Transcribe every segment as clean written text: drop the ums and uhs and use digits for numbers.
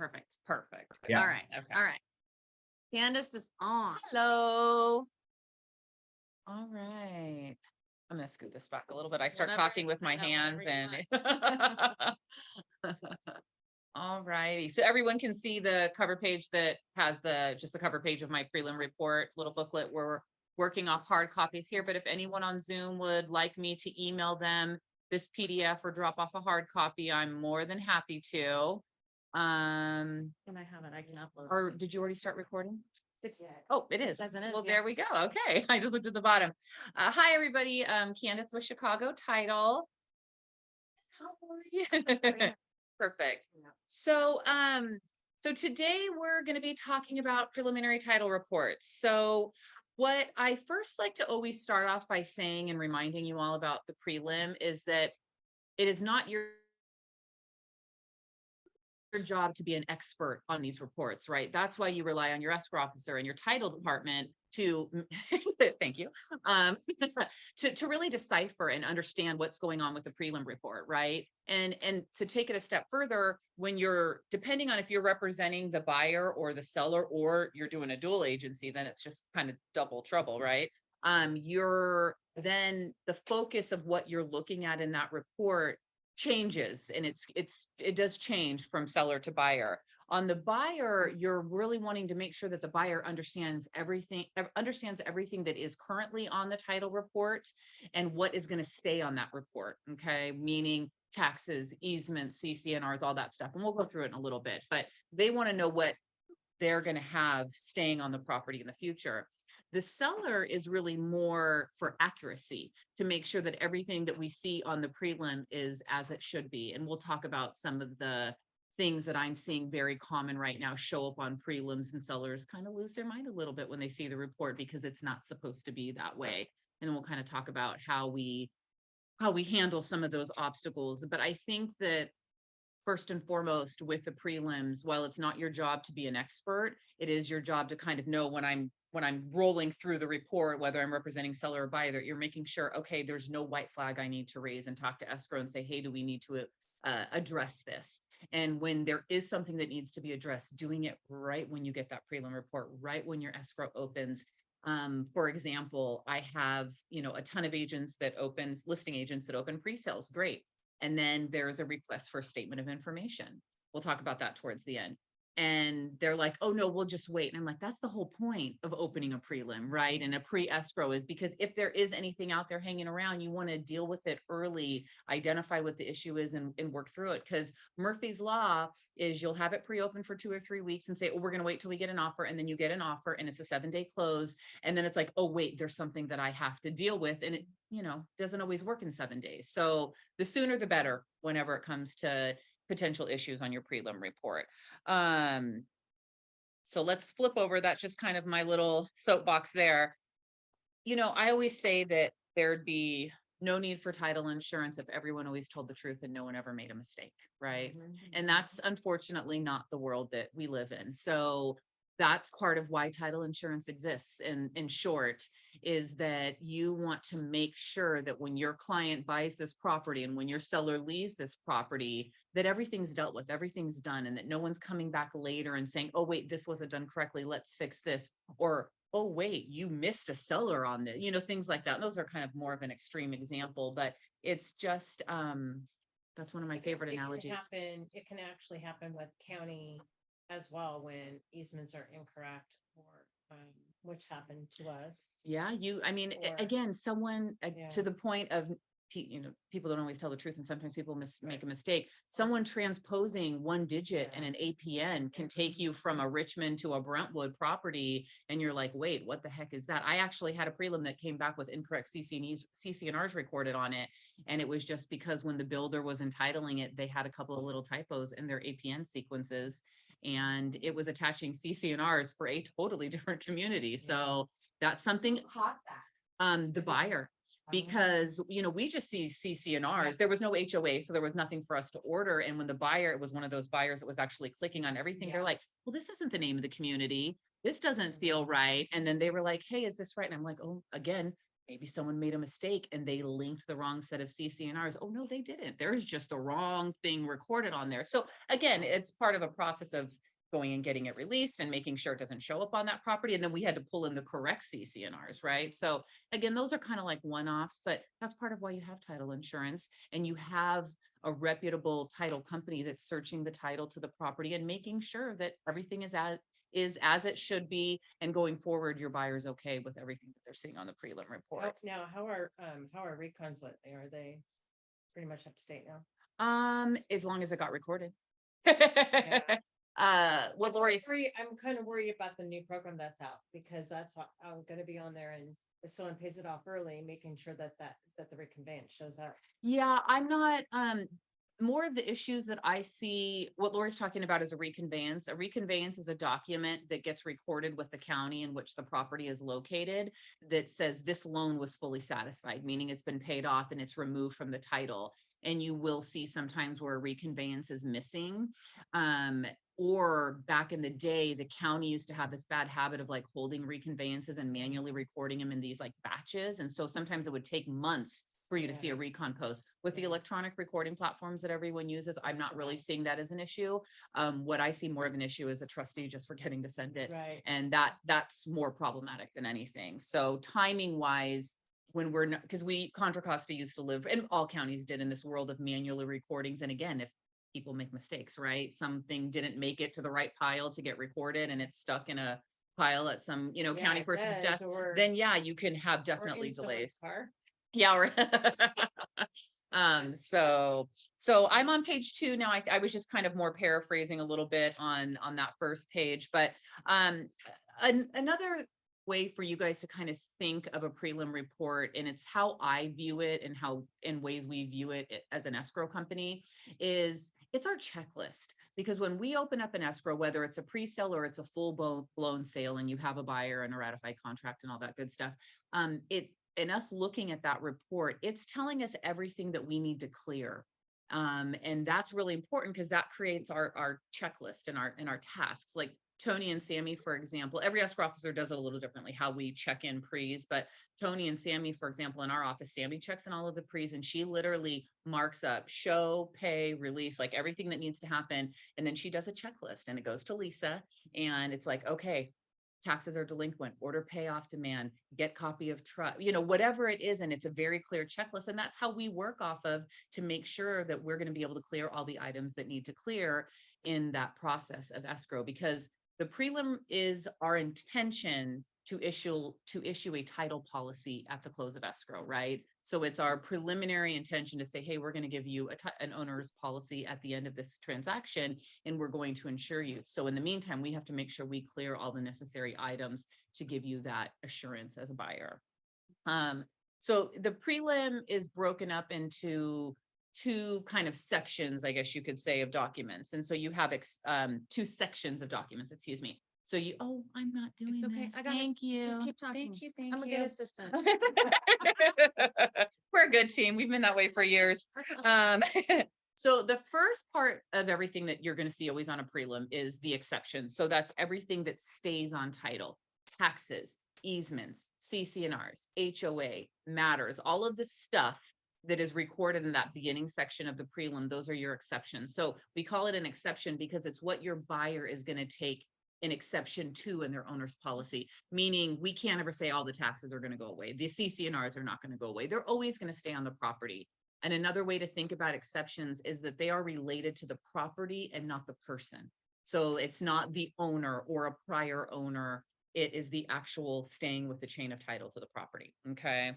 perfect. Perfect. Yeah. All right. Okay. All right. Candace is on. So, All right. I'm going to scoot this back a little bit. I start Whatever- talking with my hands whatever you and all righty. So everyone can see the cover page that has just the cover page of my prelim report, little booklet. We're working off hard copies here, but if anyone on Zoom would like me to email them this PDF or drop off a hard copy, I'm more than happy to. When I have it, I can upload. Or did you already start recording? It's Oh, it is. says it is, Well, there we yes. go. Okay. I just looked at the bottom. Hi, everybody. Candace with Chicago Title. How are you? Perfect. So, so today we're going to be talking about preliminary title reports. So what I first like to always start off by saying and reminding you all about the prelim is that it is not your job to be an expert on these reports, right? That's why you rely on your escrow officer and your title department to, thank you, to really decipher and understand what's going on with the prelim report, right? And to take it a step further, when you're, depending on if you're representing the buyer or the seller, or you're doing a dual agency, then it's just kind of double trouble, right? You're then the focus of what you're looking at in that report changes, and it does change from seller to buyer. On the buyer, you're really wanting to make sure that the buyer understands everything that is currently on the title report and what is going to stay on that report. Okay, meaning taxes, easements, CCNRs, all that stuff. And we'll go through it in a little bit, but they want to know what they're going to have staying on the property in the future. The seller is really more for accuracy, to make sure that everything that we see on the prelim is as it should be. And we'll talk about some of the things that I'm seeing very common right now show up on prelims, and sellers kind of lose their mind a little bit when they see the report because it's not supposed to be that way. And then we'll kind of talk about how we handle some of those obstacles. But I think that first and foremost with the prelims, while it's not your job to be an expert, it is your job to kind of know when I'm rolling through the report, whether I'm representing seller or buyer, that you're making sure, okay, there's no white flag I need to raise, and talk to escrow and say, hey, do we need to address this? And when there is something that needs to be addressed, doing it right when you get that prelim report, right when your escrow opens. For example, I have, a ton of listing agents that open pre-sales. Great. And then there's a request for a statement of information. We'll talk about that towards the end. And they're like, oh no, we'll just wait. And I'm like, that's the whole point of opening a prelim, right? And a pre-escrow is because if there is anything out there hanging around, you want to deal with it early, identify what the issue is, and work through it. Because Murphy's Law is you'll have it pre-open for 2 or 3 weeks and say, oh, we're going to wait till we get an offer. And then you get an offer and it's a 7-day close. And then it's like, oh, wait, there's something that I have to deal with. And it, doesn't always work in 7 days. So the sooner the better whenever it comes to potential issues on your prelim report. So let's flip over. That's just kind of my little soapbox there. I always say that there'd be no need for title insurance if everyone always told the truth and no one ever made a mistake, right? Mm-hmm. And that's unfortunately not the world that we live in. So that's part of why title insurance exists. And in short, is that you want to make sure that when your client buys this property and when your seller leaves this property, that everything's dealt with, everything's done, and that no one's coming back later and saying, oh, wait, this wasn't done correctly, let's fix this. Or, oh, wait, you missed a seller on this, things like that. And those are kind of more of an extreme example, but it's just, that's one of my favorite analogies. It can actually happen with county as well when easements are incorrect, or which happened to us. Yeah, again, someone to the point of, people don't always tell the truth, and sometimes people make a mistake. Someone transposing one digit and an APN can take you from a Richmond to a Brentwood property, and you're like, wait, what the heck is that? I actually had a prelim that came back with incorrect CCNRs recorded on it, and it was just because when the builder was entitling it, they had a couple of little typos in their APN sequences, and it was attaching CCNRs for a totally different community. So that's something. Who caught that? The buyer. Because, we just see CCNRs. There was no HOA, so there was nothing for us to order. And when the buyer, it was one of those buyers that was actually clicking on everything. They're like, well, this isn't the name of the community. This doesn't feel right. And then they were like, hey, is this right? And I'm like, oh, again, Maybe someone made a mistake and they linked the wrong set of CCNRs. Oh, no, they didn't. There's just the wrong thing recorded on there. So again, it's part of a process of going and getting it released and making sure it doesn't show up on that property. And then we had to pull in the correct CCNRs, right? So again, those are kind of like one-offs, but that's part of why you have title insurance and you have a reputable title company that's searching the title to the property and making sure that everything is as it should be. And going forward, your buyer's okay with everything that they're seeing on the prelim report. Now, how are recons lately? Are they pretty much up to date now? As long as it got recorded. What I'm Lori's, I'm kind of worried about the new program that's out because that's what I'm gonna be on there, and if someone pays it off early, making sure that the reconveyance shows up. yeah, I'm not, more of the issues that I see, what Lori's talking about is a reconveyance. A reconveyance is a document that gets recorded with the county in which the property is located that says this loan was fully satisfied, meaning it's been paid off and it's removed from the title. And you will see sometimes where a reconveyance is missing. Or back in the day, the county used to have this bad habit of like holding reconveyances and manually recording them in these like batches. And so sometimes it would take months for you to see a recon post. With the electronic recording platforms that everyone uses, I'm not really seeing that as an issue. What I see more of an issue is a trustee just forgetting to send it. Right. And that's more problematic than anything. So timing wise, when we're not, because Contra Costa used to live, and all counties did, in this world of manual recordings. And again, if people make mistakes, right? Something didn't make it to the right pile to get recorded and it's stuck in a pile at some, county person's desk, then yeah, you can have definitely delays. Yeah. So I'm on page 2 now. I was just kind of more paraphrasing a little bit on that first page, but another way for you guys to kind of think of a prelim report, and it's how I view it and how in ways we view it as an escrow company, is it's our checklist. Because when we open up an escrow, whether it's a pre-sale or it's a full blown sale and you have a buyer and a ratified contract and all that good stuff, and us looking at that report, it's telling us everything that we need to clear. And that's really important because that creates our checklist and our tasks. Like Tony and Sammy, for example, every escrow officer does it a little differently, how we check in pre's, but Tony and Sammy, for example, in our office, Sammy checks in all of the pre's and she literally marks up show, pay, release, like everything that needs to happen. And then she does a checklist and it goes to Lisa and it's like, okay, taxes are delinquent, order payoff demand, get copy of trust, whatever it is. And it's a very clear checklist. And that's how we work off of to make sure that we're going to be able to clear all the items that need to clear in that process of escrow, because the prelim is our intention to issue a title policy at the close of escrow, right? So it's our preliminary intention to say, hey, we're going to give you an owner's policy at the end of this transaction, and we're going to insure you. So in the meantime, we have to make sure we clear all the necessary items to give you that assurance as a buyer. So the prelim is broken up into 2 kind of sections, I guess you could say, of documents. And so you have 2 sections of documents, excuse me. So I'm not doing It's okay. this. I got it. Thank you. Just keep talking. Thank you. I'm a good assistant. We're a good team. We've been that way for years. So the first part of everything that you're going to see always on a prelim is the exception. So that's everything that stays on title: taxes, easements, CC&Rs, HOA, matters, all of the stuff that is recorded in that beginning section of the prelim. Those are your exceptions. So we call it an exception because it's what your buyer is going to take an exception to in their owner's policy, meaning we can't ever say all the taxes are going to go away. The CC&Rs are not going to go away. They're always going to stay on the property. And another way to think about exceptions is that they are related to the property and not the person. So it's not the owner or a prior owner. It is the actual staying with the chain of title to the property. Okay.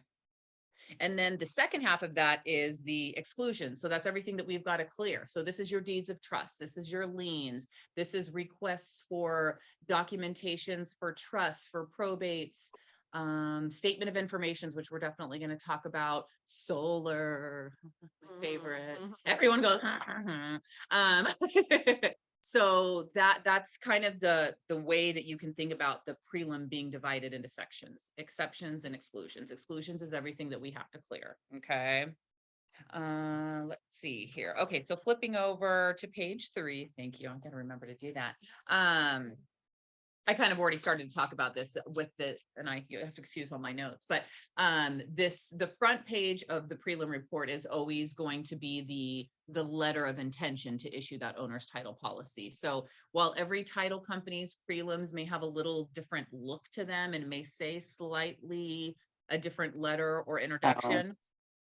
And then the second half of that is the exclusion. So that's everything that we've got to clear. So this is your deeds of trust. This is your liens. This is requests for documentations for trusts, for probates, statement of informations, which we're definitely going to talk about. Solar, my favorite. Everyone goes, so that's kind of the way that you can think about the prelim being divided into sections: exceptions and exclusions. Exclusions is everything that we have to clear. Okay. Let's see here. Okay. So flipping over to page 3. Thank you. I'm going to remember to do that. I kind of already started to talk about this with the, and you have to excuse all my notes, but the front page of the prelim report is always going to be the letter of intention to issue that owner's title policy. So while every title company's prelims may have a little different look to them and may say slightly a different letter or introduction,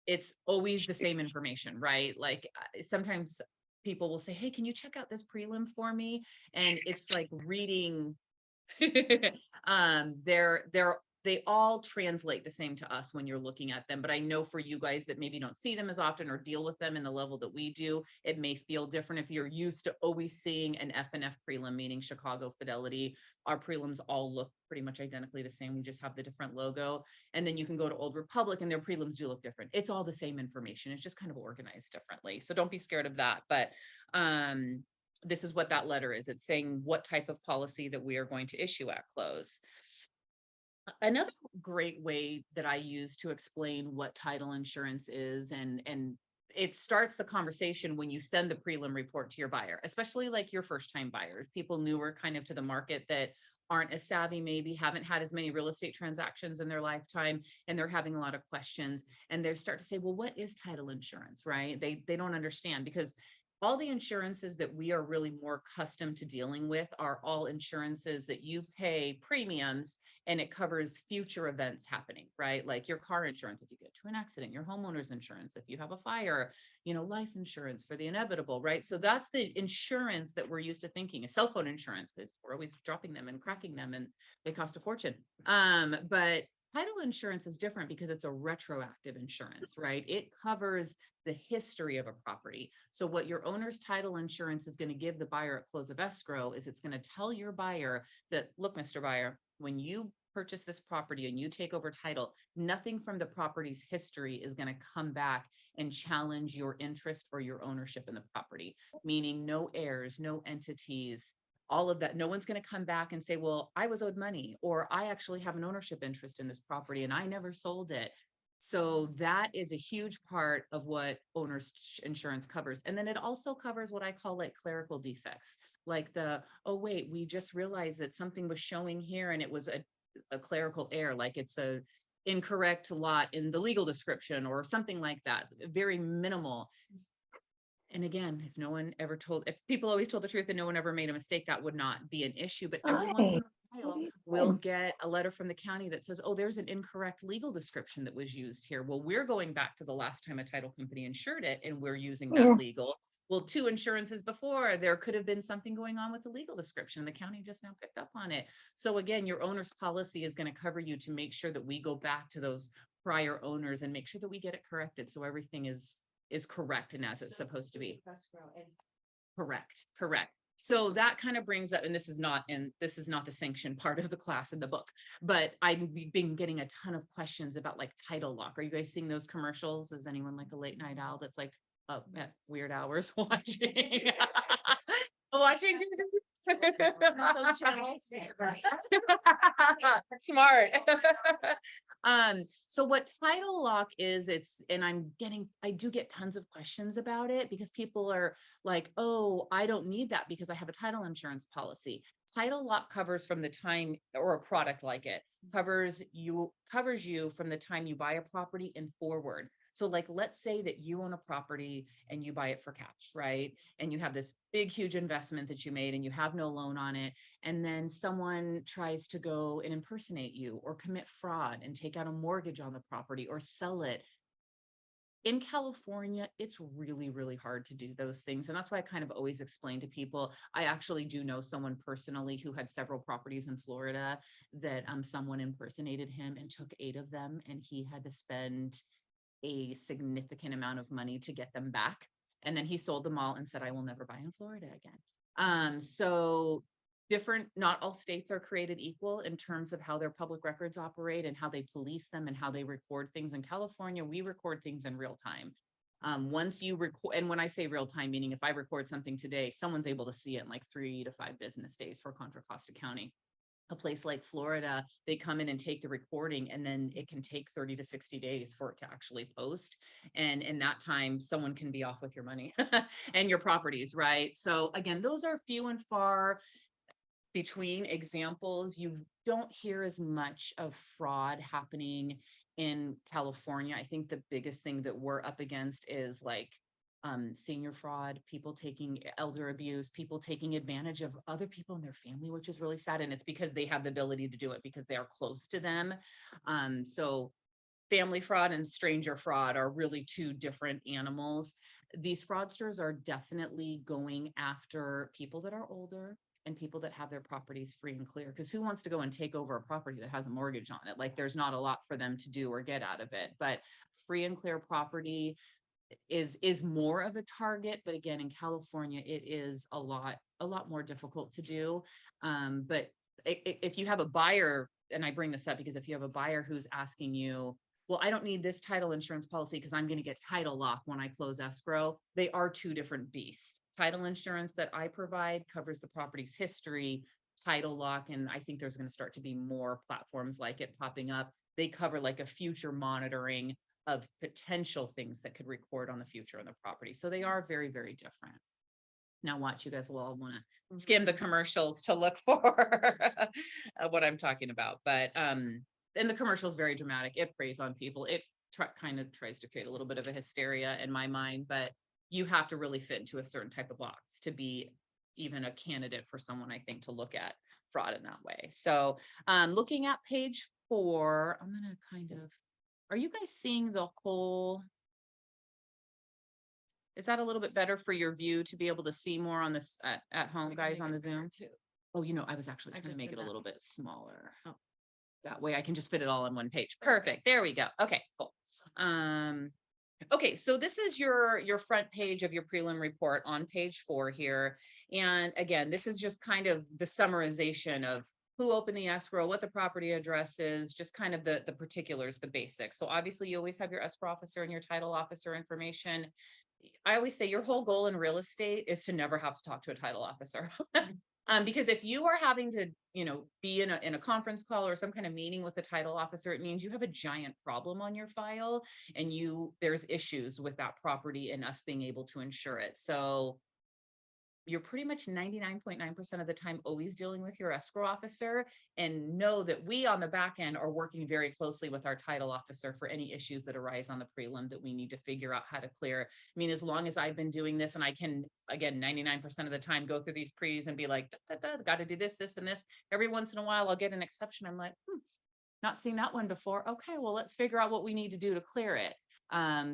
it's always the same information, right? Like sometimes people will say, hey, can you check out this prelim for me? And it's like reading they all translate the same to us when you're looking at them, but I know for you guys that maybe don't see them as often or deal with them in the level that we do, it may feel different. If you're used to always seeing an F&F prelim, meaning Chicago Fidelity, our prelims all look pretty much identically the same. We just have the different logo. And then you can go to Old Republic and their prelims do look different. It's all the same information. It's just kind of organized differently. So don't be scared of that. But this is what that letter is. It's saying what type of policy that we are going to issue at close. Another great way that I use to explain what title insurance is, and it starts the conversation when you send the prelim report to your buyer, especially like your first time buyers, people newer kind of to the market that aren't as savvy, maybe haven't had as many real estate transactions in their lifetime, and they're having a lot of questions, and they start to say, well, what is title insurance, right? They don't understand, because all the insurances that we are really more accustomed to dealing with are all insurances that you pay premiums and it covers future events happening, right? Like your car insurance, if you get to an accident, your homeowner's insurance, if you have a fire, life insurance for the inevitable, right? So that's the insurance that we're used to thinking. A cell phone insurance, because we're always dropping them and cracking them and they cost a fortune. But title insurance is different because it's a retroactive insurance, right? It covers the history of a property. So what your owner's title insurance is going to give the buyer at close of escrow is it's going to tell your buyer that, look, Mr. Buyer, when you purchase this property and you take over title, nothing from the property's history is going to come back and challenge your interest or your ownership in the property, meaning no heirs, no entities, all of that. No one's going to come back and say, well, I was owed money, or I actually have an ownership interest in this property and I never sold it. So that is a huge part of what owner's insurance covers. And then it also covers what I call like clerical defects, like oh, wait, we just realized that something was showing here and it was a clerical error, like it's a incorrect lot in the legal description or something like that, very minimal. And again, if people always told the truth and no one ever made a mistake, that would not be an issue. But every once in a while, we'll get a letter from the county that says, oh, there's an incorrect legal description that was used here. Well, we're going back to the last time a title company insured it and we're using that legal. Well, 2 insurances before, there could have been something going on with the legal description. The county just now picked up on it. So again, your owner's policy is going to cover you to make sure that we go back to those prior owners and make sure that we get it corrected. So everything is correct and as it's supposed to be. Correct. So that kind of brings up, and this is not the sanctioned part of the class in the book, but I've been getting a ton of questions about like title lock. Are you guys seeing those commercials? Is anyone like a late night owl that's like up at weird hours watching? Smart. So what title lock is, I do get tons of questions about it because people are like, oh, I don't need that because I have a title insurance policy. Title lock covers from the time, or a product like it covers you from the time you buy a property and forward. So like, let's say that you own a property and you buy it for cash, right? And you have this big, huge investment that you made and you have no loan on it. And then someone tries to go and impersonate you or commit fraud and take out a mortgage on the property or sell it. In California, it's really, really hard to do those things. And that's why I kind of always explain to people, I actually do know someone personally who had several properties in Florida that someone impersonated him and took 8 of them. And he had to spend a significant amount of money to get them back. And then he sold them all and said, I will never buy in Florida again. So not all states are created equal in terms of how their public records operate and how they police them and how they record things. In California, we record things in real time. Once you record, and when I say real time, meaning if I record something today, someone's able to see it in like 3 to 5 business days for Contra Costa County. A place like Florida, they come in and take the recording and then it can take 30 to 60 days for it to actually post. And in that time, someone can be off with your money and your properties, right? So again, those are few and far. between examples, you don't hear as much of fraud happening in California. I think the biggest thing that we're up against is like senior fraud, people taking elder abuse, people taking advantage of other people in their family, which is really sad. And it's because they have the ability to do it because they are close to them. So family fraud and stranger fraud are really two different animals. These fraudsters are definitely going after people that are older and people that have their properties free and clear. Because who wants to go and take over a property that has a mortgage on it? Like there's not a lot for them to do or get out of it. But free and clear property is more of a target. But again, in California, it is a lot more difficult to do. But if you have a buyer, and I bring this up because if you have a buyer who's asking you, well, I don't need this title insurance policy because I'm going to get title lock when I close escrow. They are two different beasts. Title insurance that I provide covers the property's history, title lock, and I think there's going to start to be more platforms like it popping up. They cover like a future monitoring of potential things that could record on the future of the property. So they are very, very different. Now watch, you guys will all want to skim the commercials to look for what I'm talking about. But and the commercial is very dramatic. It preys on people. It kind of tries to create a little bit of a hysteria in my mind, but you have to really fit into a certain type of box to be even a candidate for someone, I think, to look at fraud in that way. So looking at page 4, I'm going to kind of, are you guys seeing the whole? Is that a little bit better for your view to be able to see more on this at home, guys, on the Zoom? Oh, I was actually trying to make it a little bit smaller. Oh. That way I can just fit it all on one page. Perfect. There we go. Okay, cool. Okay, so this is your front page of your prelim report on page 4 here. And again, this is just kind of the summarization of who opened the escrow, what the property address is, just kind of the particulars, the basics. So obviously you always have your escrow officer and your title officer information. I always say your whole goal in real estate is to never have to talk to a title officer. Because if you are having to, be in a conference call or some kind of meeting with the title officer, it means you have a giant problem on your file and there's issues with that property and us being able to insure it. So you're pretty much 99.9% of the time always dealing with your escrow officer, and know that we on the back end are working very closely with our title officer for any issues that arise on the prelim that we need to figure out how to clear. I mean, as long as I've been doing this and I can, again, 99% of the time go through these pre's and be like, got to do this, this, and this. Every once in a while, I'll get an exception. I'm like, not seen that one before. Okay, well, let's figure out what we need to do to clear it.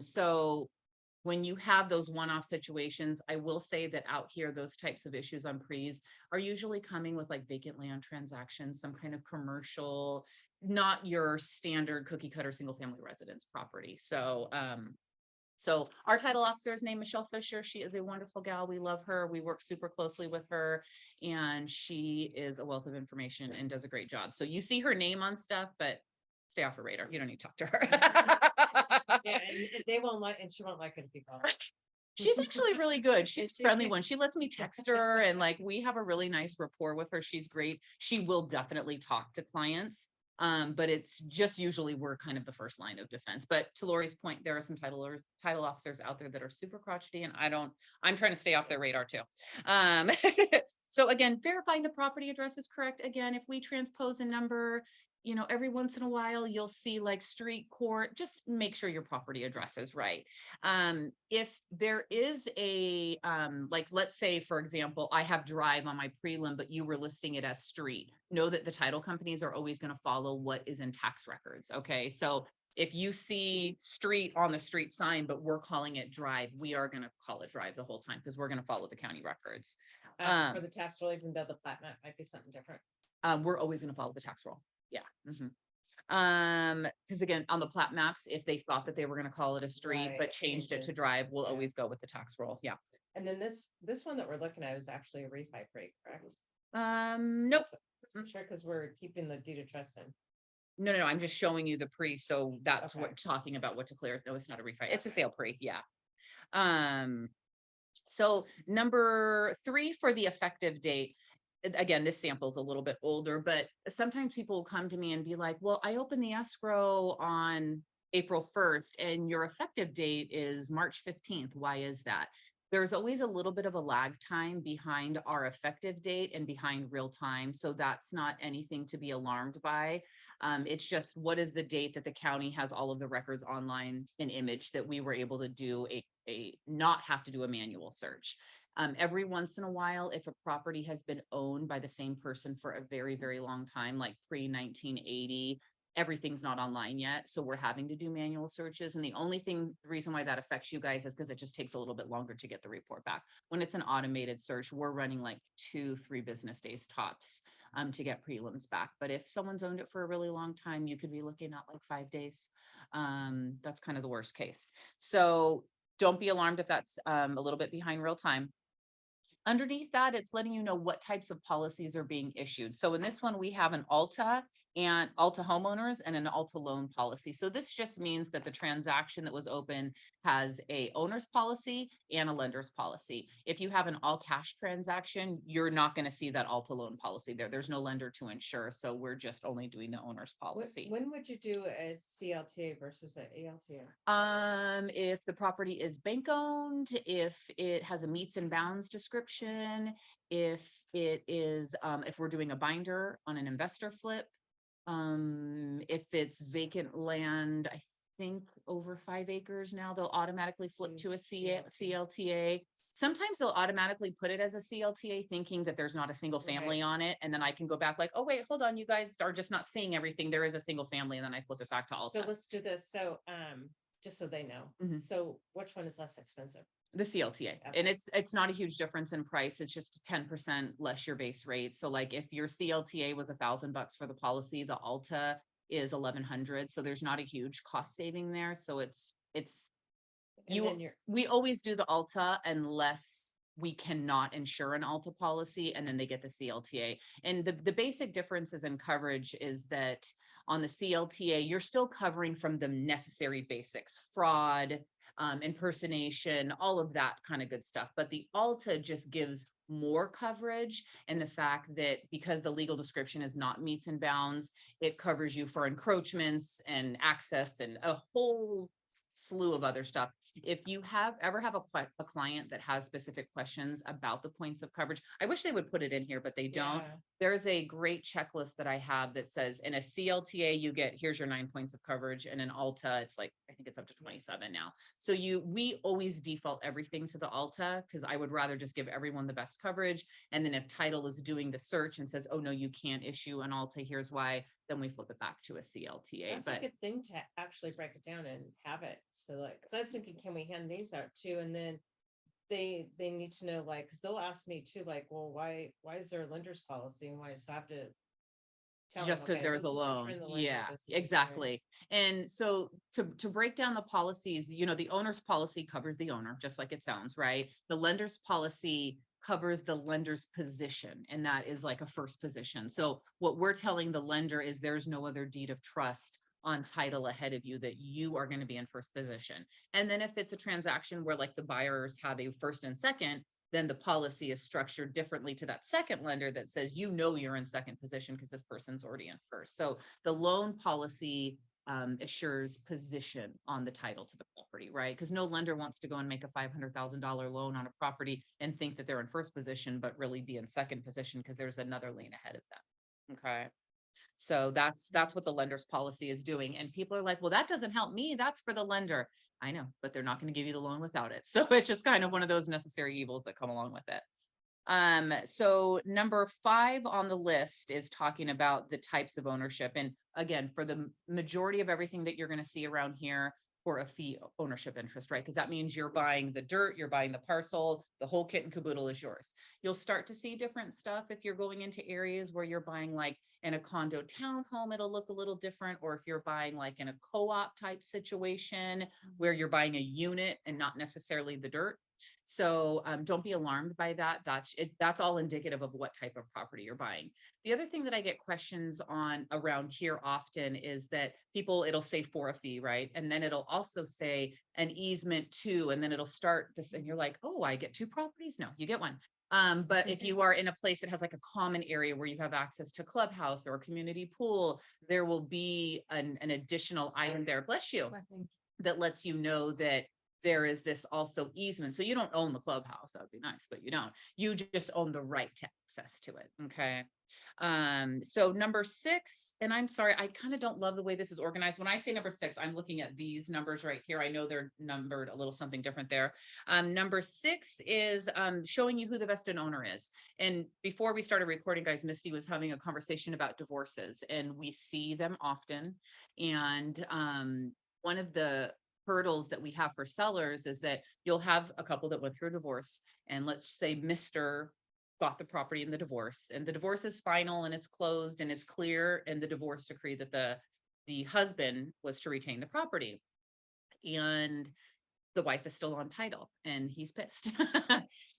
So when you have those one-off situations, I will say that out here, those types of issues on pre's are usually coming with like vacant land transactions, some kind of commercial, not your standard cookie cutter single family residence property. So so our title officer is named Michelle Fisher. She is a wonderful gal. We love her. We work super closely with her, and she is a wealth of information and does a great job. So you see her name on stuff, but stay off her radar. You don't need to talk to her. Yeah, and they won't like, and she won't like it if you call her. She's actually really good. She's a friendly one. She lets me text her, and like we have a really nice rapport with her. She's great. She will definitely talk to clients. But it's just usually we're kind of the first line of defense. But to Lori's point, there are some title officers out there that are super crotchety, and I'm trying to stay off their radar too. So again, verifying the property address is correct. Again, if we transpose a number, every once in a while you'll see like street, court, just make sure your property address is right. If there is a, like, let's say, for example, I have drive on my prelim, but you were listing it as street, know that the title companies are always going to follow what is in tax records. Okay. So if you see street on the street sign, but we're calling it drive, we are going to call it drive the whole time because we're going to follow the county records. For the tax roll, even though the plat map might be something different. We're always going to follow the tax roll. Yeah. Because again, on the plat maps, if they thought that they were going to call it a street, but changed it to drive, we'll always go with the tax roll. Yeah. And then this one that we're looking at is actually a refi pre, correct? Nope. Sure, because we're keeping the deed of trust in. No. I'm just showing you the pre. So that's what talking about what to clear. No, it's not a refi. It's a sale pre. Yeah. So number 3 for the effective date. Again, this sample is a little bit older, but sometimes people will come to me and be like, well, I opened the escrow on April 1st and your effective date is March 15th. Why is that? there's always a little bit of a lag time behind our effective date and behind real time. So that's not anything to be alarmed by. It's just what is the date that the county has all of the records online in image that we were able to do a not have to do a manual search. Every once in a while, if a property has been owned by the same person for a very, very long time, like pre-1980, everything's not online yet. So we're having to do manual searches. And the reason why that affects you guys is because it just takes a little bit longer to get the report back. When it's an automated search, we're running like 2-3 business days tops to get prelims back. But if someone's owned it for a really long time, you could be looking at like 5 days. That's kind of the worst case. So don't be alarmed if that's a little bit behind real time. Underneath that, it's letting you know what types of policies are being issued. So in this one, we have an Alta and Alta homeowners and an Alta loan policy. So this just means that the transaction that was open has a owner's policy and a lender's policy. If you have an all cash transaction, you're not going to see that Alta loan policy there. There's no lender to insure. So we're just only doing the owner's policy. When would you do a CLTA versus an ALTA? If the property is bank owned, if it has a meets and bounds description, if it is, if we're doing a binder on an investor flip, if it's vacant land, I think over 5 acres now, they'll automatically flip to a CLTA. Sometimes they'll automatically put it as a CLTA thinking that there's not a single family on it. And then I can go back like, oh, wait, hold on. You guys are just not seeing everything. There is a single family. And then I flip it back to Alta. So let's do this. So, just so they know. Mhm. So which one is less expensive? The CLTA. And it's not a huge difference in price. It's just 10% less your base rate. So like if your CLTA was $1,000 for the policy, the Alta is 1,100. So there's not a huge cost saving there. So we always do the Alta unless we cannot insure an Alta policy, and then they get the CLTA. And the basic differences in coverage is that on the CLTA, you're still covering from the necessary basics, fraud, impersonation, all of that kind of good stuff. But the Alta just gives more coverage, and the fact that because the legal description is not meets and bounds, it covers you for encroachments and access and a whole slew of other stuff. If you ever have a client that has specific questions about the points of coverage, I wish they would put it in here, but they don't. Yeah. There's a great checklist that I have that says in a CLTA, you get, here's your 9 points of coverage. And in Alta, it's like, I think it's up to 27 now. So we always default everything to the Alta because I would rather just give everyone the best coverage. And then if title is doing the search and says, oh no, you can't issue an Alta, here's why, then we flip it back to a CLTA. That's a good thing to actually break it down and have it. So like, cause I was thinking, can we hand these out too? And then they need to know, like, cause they'll ask me too, like, well, why is there a lender's policy and why? So I have to tell them, just because okay, there's this a is loan. from the lender, Yeah, this is from the- exactly. And so to break down the policies, the owner's policy covers the owner, just like it sounds, right? The lender's policy covers the lender's position, and that is like a first position. So what we're telling the lender is there's no other deed of trust on title ahead of you, that you are going to be in first position. And then if it's a transaction where like the buyers have a first and second, then the policy is structured differently to that second lender that says, you're in second position because this person's already in first. So the loan policy assures position on the title to the property, right? Because no lender wants to go and make a $500,000 loan on a property and think that they're in first position, but really be in second position because there's another lien ahead of them. Okay. So that's what the lender's policy is doing. And people are like, well, that doesn't help me. That's for the lender. I know, but they're not going to give you the loan without it. So it's just kind of one of those necessary evils that come along with it. So number 5 on the list is talking about the types of ownership. And again, for the majority of everything that you're going to see around here for a fee ownership interest, right? Because that means you're buying the dirt, you're buying the parcel, the whole kit and caboodle is yours. You'll start to see different stuff if you're going into areas where you're buying like in a condo townhome, it'll look a little different. Or if you're buying like in a co-op type situation where you're buying a unit and not necessarily the dirt. So don't be alarmed by that. That's all indicative of what type of property you're buying. The other thing that I get questions on around here often is that it'll say for a fee, right? And then it'll also say an easement to, and then it'll start this, and you're like, oh, I get 2 properties? No, you get 1. But if you are in a place that has like a common area where you have access to clubhouse or a community pool, there will be an additional item there, bless you, that lets you know that there is this also easement. So you don't own the clubhouse. That would be nice, but you don't. You just own the right to access to it. Okay. So number 6, and I'm sorry, I kind of don't love the way this is organized. When I say number 6, I'm looking at these numbers right here. I know they're numbered a little something different there. Number 6 is showing you who the vested owner is. And before we started recording, guys, Misty was having a conversation about divorces, and we see them often. And one of the hurdles that we have for sellers is that you'll have a couple that went through a divorce, and let's say Mr. bought the property in the divorce, and the divorce is final and it's closed and it's clear in the divorce decree that the husband was to retain the property, and the wife is still on title and he's pissed.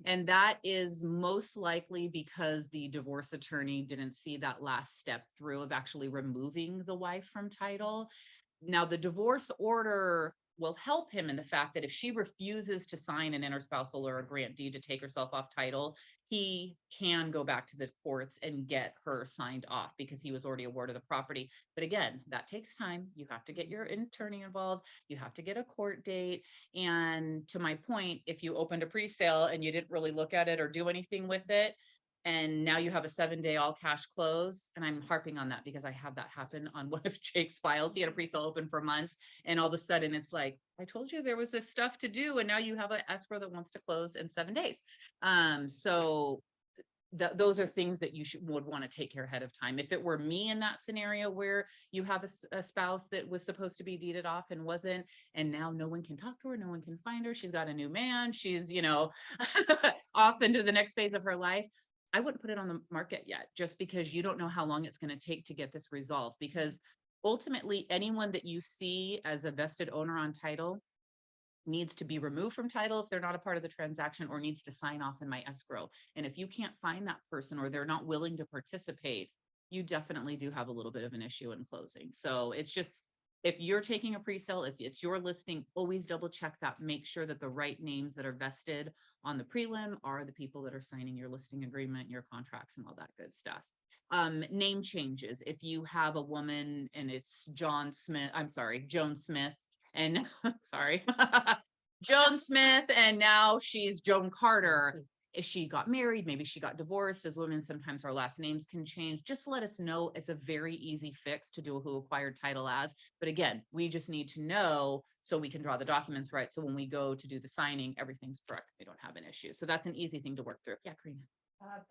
And that is most likely because the divorce attorney didn't see that last step through of actually removing the wife from title. Now, the divorce order will help him in the fact that if she refuses to sign an interspousal or a grant deed to take herself off title, he can go back to the courts and get her signed off because he was already awarded the property. But again, that takes time. You have to get your attorney involved. You have to get a court date. And to my point, if you opened a pre-sale and you didn't really look at it or do anything with it, and now you have a 7-day all cash close. And I'm harping on that because I have that happen on one of Jake's files. He had a pre-sale open for months, and all of a sudden it's like, I told you there was this stuff to do, and now you have an escrow that wants to close in 7 days. So those are things that you would want to take care ahead of time. If it were me in that scenario where you have a spouse that was supposed to be deeded off and wasn't, and now no one can talk to her, no one can find her, she's got a new man, she's, off into the next phase of her life, I wouldn't put it on the market yet, just because you don't know how long it's going to take to get this resolved. Because ultimately, anyone that you see as a vested owner on title needs to be removed from title if they're not a part of the transaction, or needs to sign off in my escrow. And if you can't find that person, or they're not willing to participate, you definitely do have a little bit of an issue in closing. So it's just, if you're taking a pre-sale, if it's your listing, always double check that. Make sure that the right names that are vested on the prelim are the people that are signing your listing agreement, your contracts, and all that good stuff. Name changes. If you have a woman and it's Joan Smith, and sorry, Joan Smith, and now she's Joan Carter. If she got married, maybe she got divorced. As women, sometimes our last names can change. Just let us know. It's a very easy fix to do a who acquired title as. But again, we just need to know so we can draw the documents right. So when we go to do the signing, everything's correct. We don't have an issue. So that's an easy thing to work through. Yeah, Karina.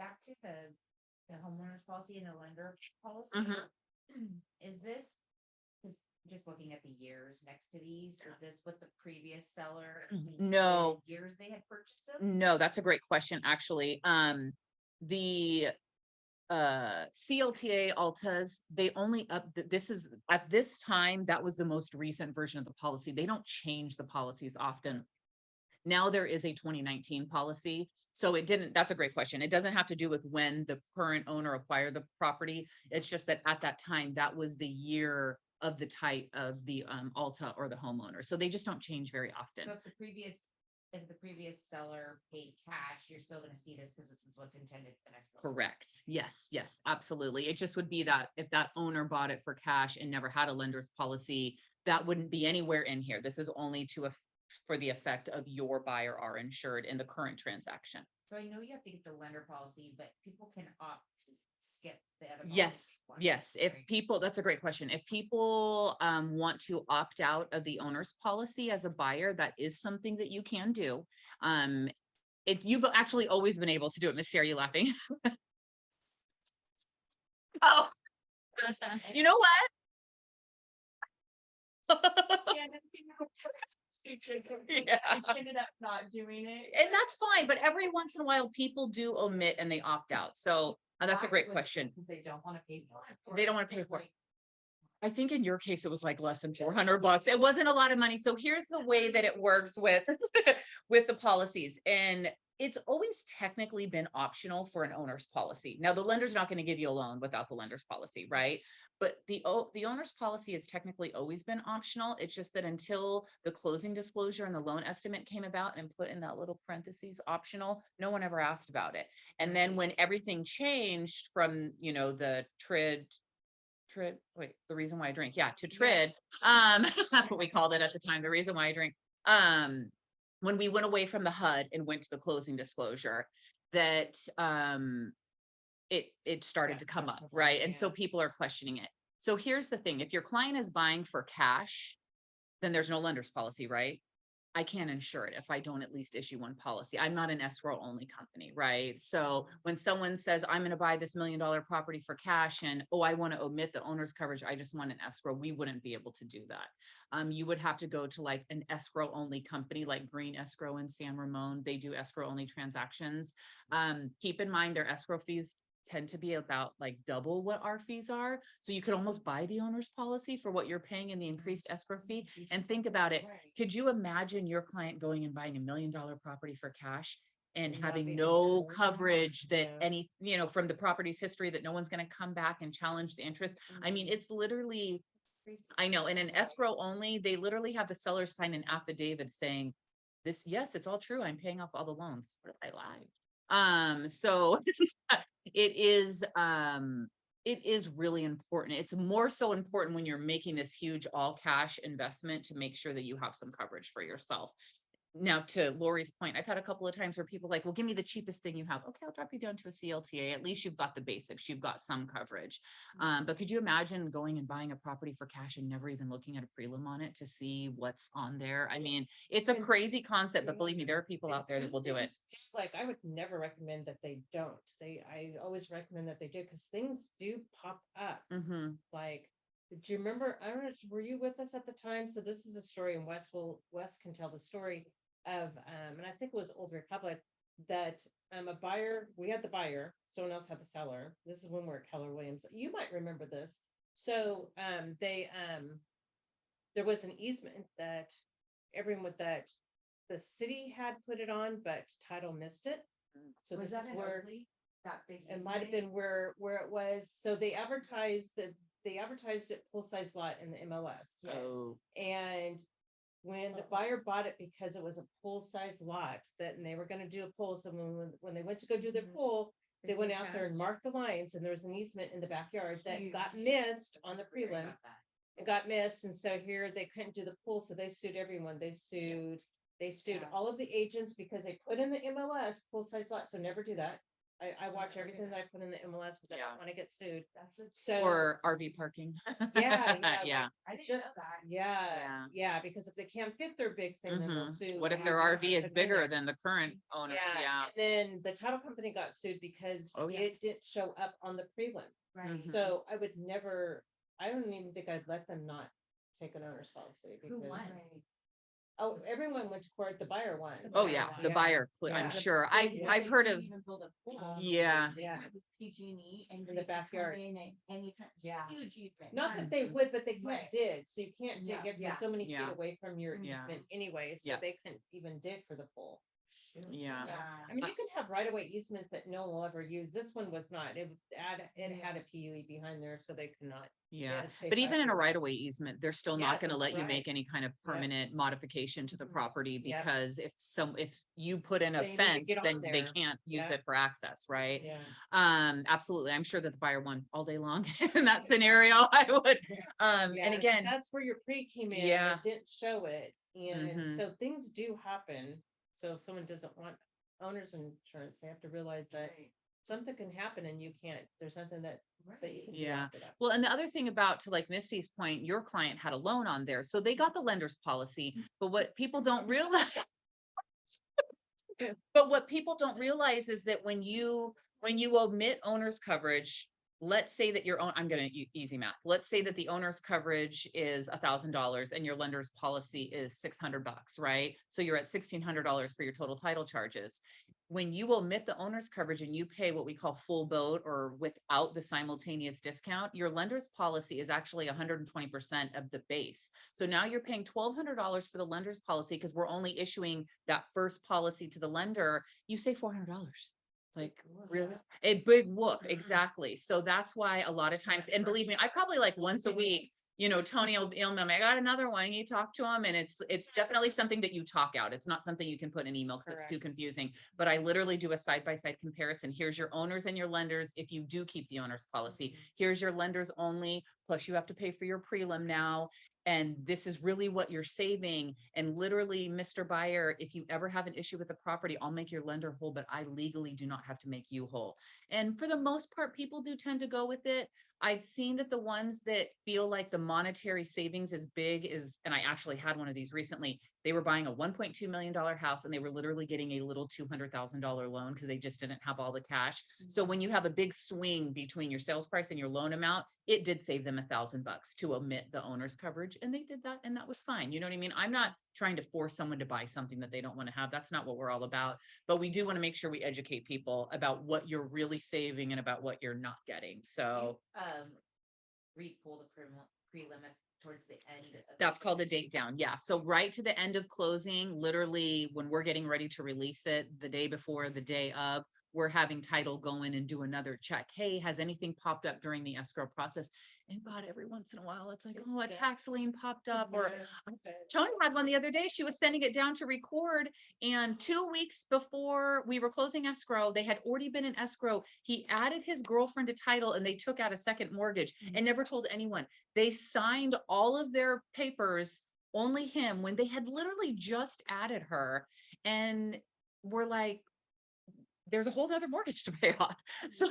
Back to the homeowner's policy and the lender policy. Is this, just looking at the years next to these, is this what the previous seller? No. Years they had purchased them? No, that's a great question, actually. The CLTA Altas, they only this is at this time, that was the most recent version of the policy. They don't change the policies often. Now there is a 2019 policy. So that's a great question. It doesn't have to do with when the current owner acquired the property. It's just that at that time, that was the year of the type of the Alta or the homeowner. So they just don't change very often. So if the previous seller paid cash, you're still going to see this because this is what's intended for the next one. Correct. Yes, absolutely. It just would be that if that owner bought it for cash and never had a lender's policy, that wouldn't be anywhere in here. This is only for the effect of your buyer are insured in the current transaction. So I know you have to get the lender policy, but people can opt to skip the other. Yes. If people, that's a great question. If people want to opt out of the owner's policy as a buyer, that is something that you can do. You've actually always been able to do it. Miss Sarah, are you laughing? Oh, you know what? Yeah. She ended up not doing it. And that's fine, but every once in a while people do omit and they opt out. So that's a great question. They don't want to pay for it. They don't want to pay for it. I think in your case, it was like less than $400. It wasn't a lot of money. So here's the way that it works with, with the policies. And it's always technically been optional for an owner's policy. Now, the lender's not going to give you a loan without the lender's policy, right? But the owner's policy has technically always been optional. It's just that until the closing disclosure and the loan estimate came about and put in that little parentheses optional, no one ever asked about it. And then when everything changed from, the the reason why I drink, to TRID, that's what we called it at the time, the reason why I drink. when we went away from the HUD and went to the closing disclosure, that it started Yeah, to come up, that's right? And yeah. so people are questioning it. So here's the thing, if your client is buying for cash, then there's no lender's policy, right? I can't insure it if I don't at least issue one policy. I'm not an escrow only company, right? So when someone says, I'm going to buy this $1 million property for cash and, oh, I want to omit the owner's coverage, I just want an escrow, we wouldn't be able to do that. You would have to go to like an escrow only company like Green Escrow in San Ramon. They do escrow only transactions. Keep in mind their escrow fees tend to be about like double what our fees are. So you could almost buy the owner's policy for what you're paying in the increased escrow fee. And think about it. Could you imagine your client going and buying $1 million property for cash and And not having being no insured? coverage that Yeah. any, from the property's history that no one's going to come back and challenge the interest? I mean, it's literally, I know, in an escrow only, they literally have the seller sign an affidavit saying this, yes, it's all true. I'm paying off all the loans. What if I lied? So it is really important. It's more so important when you're making this huge all cash investment to make sure that you have some coverage for yourself. Now, to Lori's point, I've had a couple of times where people are like, well, give me the cheapest thing you have. Okay, I'll drop you down to a CLTA. At least you've got the basics. You've got some coverage. But could you imagine going and buying a property for cash and never even looking at a prelim on it to see what's on there? I mean, it's a And- crazy concept, but believe me, there are people out there that will do it. Like, I would never recommend that they don't. I always recommend that they do, because things do pop up. Mm-hmm. Like, do you remember, I don't know, were you with us at the time? So this is a story, and Wes can tell the story of, and I think it was Old Republic, that a buyer, we had the buyer, someone else had the seller. This is when we were at Keller Williams. You might remember this. So there was an easement that the city had put it on, but title missed it. So Was this that is in where Oakley? That big it might have been where it was. So they advertised it full size lot in the MLS. Yes. Oh, And when the buyer bought it, because it was a full size lot, and they were going to do a pool. So when they went to go do their pool, they went out there and marked the lines, and there was an easement in the backyard that got missed on the prelim. It got missed, and so here they couldn't do the pool, so they sued everyone. They sued all of the agents because they put in the MLS full size lot. So never do that. I watch everything that I put in the MLS because I don't want to get sued. So or RV parking. yeah, Yeah. I didn't just know that. yeah, because if they can't fit their big thing, then they'll Mhm. sue. What if and their have RV is to pay bigger them. than the current owners? Yeah. And then the title company got sued because Oh, yeah. it didn't show up on the prelim. Right. Mhm. So I don't even think I'd let them not take an owner's policy. Who Because, won? oh, everyone went to court, the buyer won. Oh, yeah, the Yeah. buyer, Yeah. I'm sure. Yeah. I've heard of, yeah. Yeah. It was PG&E and In the backyard. Yeah. Huge easement. Not that they would, but they can't Right. dig, so you can't dig Yeah, if you're yeah. so many feet Yeah. away from your Yeah. easement anyway, so Yeah. they couldn't even dig for the pool. Yeah. I mean, you can have right of way easements that no one will ever use. This one was not. It had a PUE behind there, so they could not. Yeah. It's safe But even in a access. right of way easement, they're still not Yes, going to that's let you right. make any kind of permanent modification to the Mhm. property Yep. because if you put in a They need to fence, get on then they there. can't use Yep. it for access, right? Yeah. Absolutely. I'm sure that the buyer won all day long in that scenario. I would. And Yeah, so again, that's where your pre came in. Yeah. And it didn't show it, and Mhm. so things do happen. So if someone doesn't want owner's insurance, they have to realize that something can happen, and you can't. There's nothing that you can do Yeah. after that. Well, and the other thing about, to like Misty's point, your client had a loan on there, so they got the lender's policy. But what people don't realize, is that when you omit owner's coverage, let's say that your own, I'm going to easy math. Let's say that the owner's coverage is $1,000 and your lender's policy is $600, right? So you're at $1,600 for your total title charges. When you omit the owner's coverage and you pay what we call full boat or without the simultaneous discount, your lender's policy is actually 120% of the base. So now you're paying $1,200 for the lender's policy because we're only issuing that first policy to the lender. You save $400. Like, really? A big whoop, exactly. So that's why a lot of times, and believe me, I probably like once a week, Tony will email me, I got another one. You talk to him, and it's definitely something that you talk out. It's not something you can put in email because it's too Correct. confusing. But I literally do a side-by-side comparison. Here's your owners and your lenders. If you do keep the owner's policy, here's your lenders only, plus you have to pay for your prelim now. and this is really what you're saving. And literally, Mr. Buyer, if you ever have an issue with the property, I'll make your lender whole, but I legally do not have to make you whole. And for the most part, people do tend to go with it. I've seen that the ones that feel like the monetary savings is big is, and I actually had one of these recently, they were buying a $1.2 million house and they were literally getting a little $200,000 loan because they just didn't have all the cash. So when you have a big swing between your sales price and your loan amount, it did save them $1,000 to omit the owner's coverage. And they did that, and that was fine. You know what I mean? I'm not trying to force someone to buy something that they don't want to have. That's not what we're all about. But we do want to make sure we educate people about what you're really saving and about what you're not getting. So Re-pull the pre-limit towards the end. that's called a date down. Yeah. So right to the end of closing, literally when we're getting ready to release it, the day before, the day of, we're having title go in and do another check. Hey, has anything popped up during the escrow process? And God, every once in a while, it's like, oh, a tax lien popped up. Or Tony had one the other day. She was sending it down to record. And 2 weeks before we were closing escrow, they had already been in escrow. He added his girlfriend to title and they took out a second mortgage and never told anyone. They signed all of their papers, only him, when they had literally just added her. And we're like, there's a whole other mortgage to pay off. So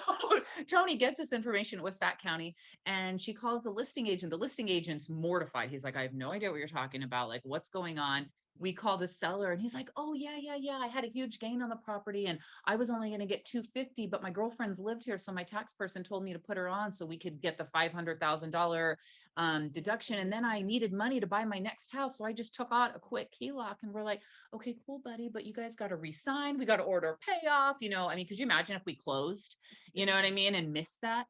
Tony gets this information with Sac County and she calls the listing agent. The listing agent's mortified. He's like, I have no idea what you're talking about. Like, what's going on? We call the seller and he's like, oh yeah. I had a huge gain on the property and I was only going to get 250, but my girlfriend's lived here. So my tax person told me to put her on so we could get the $500,000 deduction. And then I needed money to buy my next house. So I just took out a quick HELOC. And we're like, okay, cool, buddy, but you guys got to re-sign. We got to order a payoff, you know, I mean, could you imagine if we closed, you know what I mean? And missed that?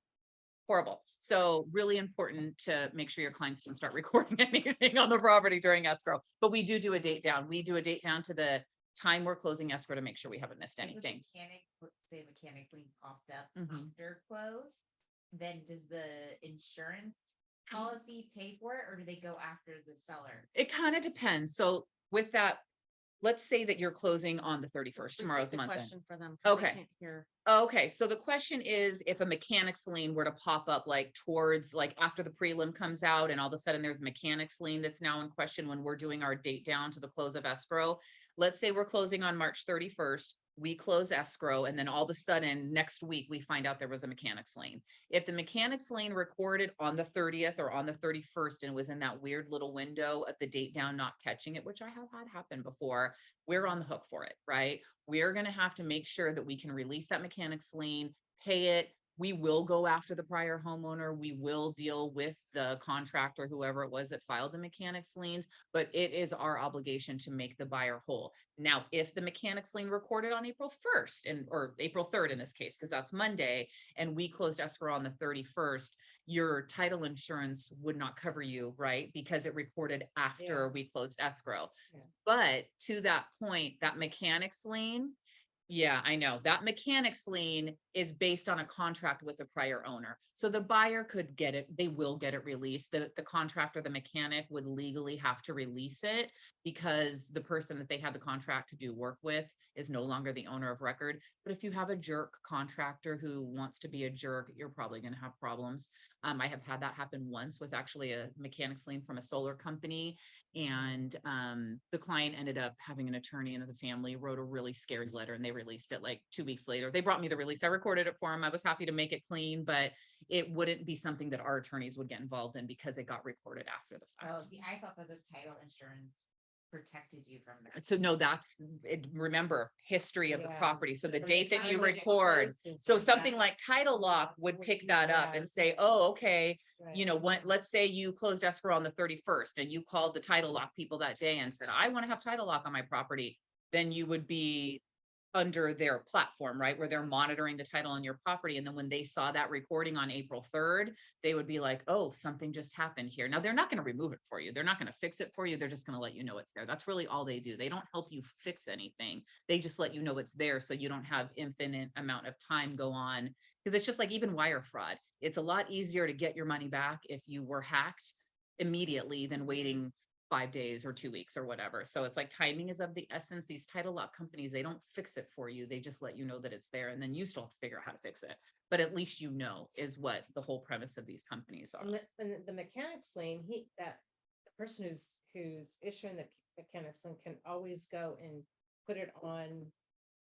Horrible. So really important to make sure your clients don't start recording anything on the property during escrow. But we do a date down. We do a date down to the time we're closing escrow to make sure we haven't missed anything. Say mechanically popped up Mhm. after close, then does the insurance policy pay for it, or do they go after the seller? It kind of depends. So with that, let's say that you're closing on the 31st, tomorrow's month end. Question for them. 'Cause they Okay. can't hear. Okay, so the question is if a mechanics lien were to pop up like towards like after the prelim comes out and all of a sudden there's a mechanics lien that's now in question when we're doing our date down to the close of escrow. Let's say we're closing on March 31st, we close escrow, and then all of a sudden next week we find out there was a mechanics lien. If the mechanics lien recorded on the 30th or on the 31st and was in that weird little window of the date down not catching it, which I have had happen before, we're on the hook for it, right? We're going to have to make sure that we can release that mechanics lien, pay it. We will go after the prior homeowner. We will deal with the contractor, whoever it was that filed the mechanics liens, but it is our obligation to make the buyer whole. Now, if the mechanics lien recorded on April 1st or April 3rd in this case, because that's Monday, and we closed escrow on the 31st, your title insurance would not cover you, right? Because it recorded after we closed escrow. Yeah. But to that point, that mechanics lien, yeah, I know that mechanics lien is based on a contract with the prior owner. So the buyer could get it. They will get it released. The contractor, the mechanic would legally have to release it because the person that they had the contract to do work with is no longer the owner of record. But if you have a jerk contractor who wants to be a jerk, you're probably going to have problems. I have had that happen once with actually a mechanics lien from a solar company. And the client ended up having an attorney and the family wrote a really scary letter and they released it like 2 weeks later. They brought me the release. I recorded it for them. I was happy to make it clean, but it wouldn't be something that our attorneys would get involved in because it got recorded after the fact. Oh, see, I thought that the title insurance protected you from that. So no, that's it. Remember history of the Yeah. property. So the From date that time you when it record. closed and So stuff, something that- like title lock would would pick be- that up yeah. and say, oh, okay, Right. you know, what, let's say you closed escrow on the 31st and you called the title lock people that day and said, I want to have title lock on my property. Then you would be under their platform, right? Where they're monitoring the title on your property. And then when they saw that recording on April 3rd, they would be like, oh, something just happened here. Now they're not going to remove it for you. They're not going to fix it for you. They're just going to let you know it's there. That's really all they do. They don't help you fix anything. They just let you know it's there. So you don't have infinite amount of time go on. Because it's just like even wire fraud. It's a lot easier to get your money back if you were hacked immediately than waiting 5 days or 2 weeks or whatever. So it's like timing is of the essence. These title lock companies, they don't fix it for you. They just let you know that it's there. And then you still have to figure out how to fix it. But at least you know is what the whole premise of these companies are. And the mechanics lien, that person who's issuing the canvassing can always go and put it on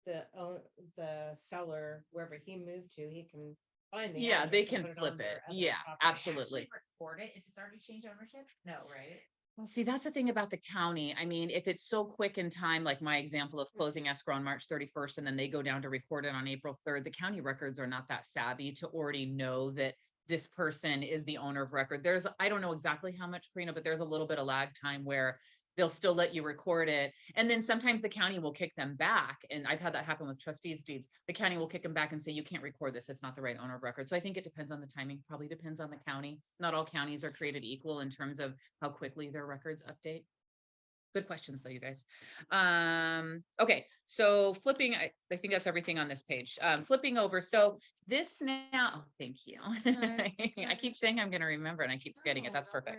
the seller, wherever he moved to, he can find the Yeah, they address and can put it flip on their it. other Yeah, property. absolutely. Record it if it's already changed ownership? No, right? Well, see, that's the thing about the county. I mean, if it's so quick in time, like my example of closing escrow on March 31st, and then they go down to record it on April 3rd, the county records are not that savvy to already know that this person is the owner of record. I don't know exactly how much, Karina, but there's a little bit of lag time where they'll still let you record it. And then sometimes the county will kick them back. And I've had that happen with trustees deeds. The county will kick them back and say, you can't record this. It's not the right owner of record. So I think it depends on the timing, probably depends on the county. Not all counties are created equal in terms of how quickly their records update. Good questions though, you guys. Okay, so flipping, I think that's everything on this page. Flipping over. So this now, oh, thank you. I keep saying I'm going to remember and I keep forgetting it. That's perfect.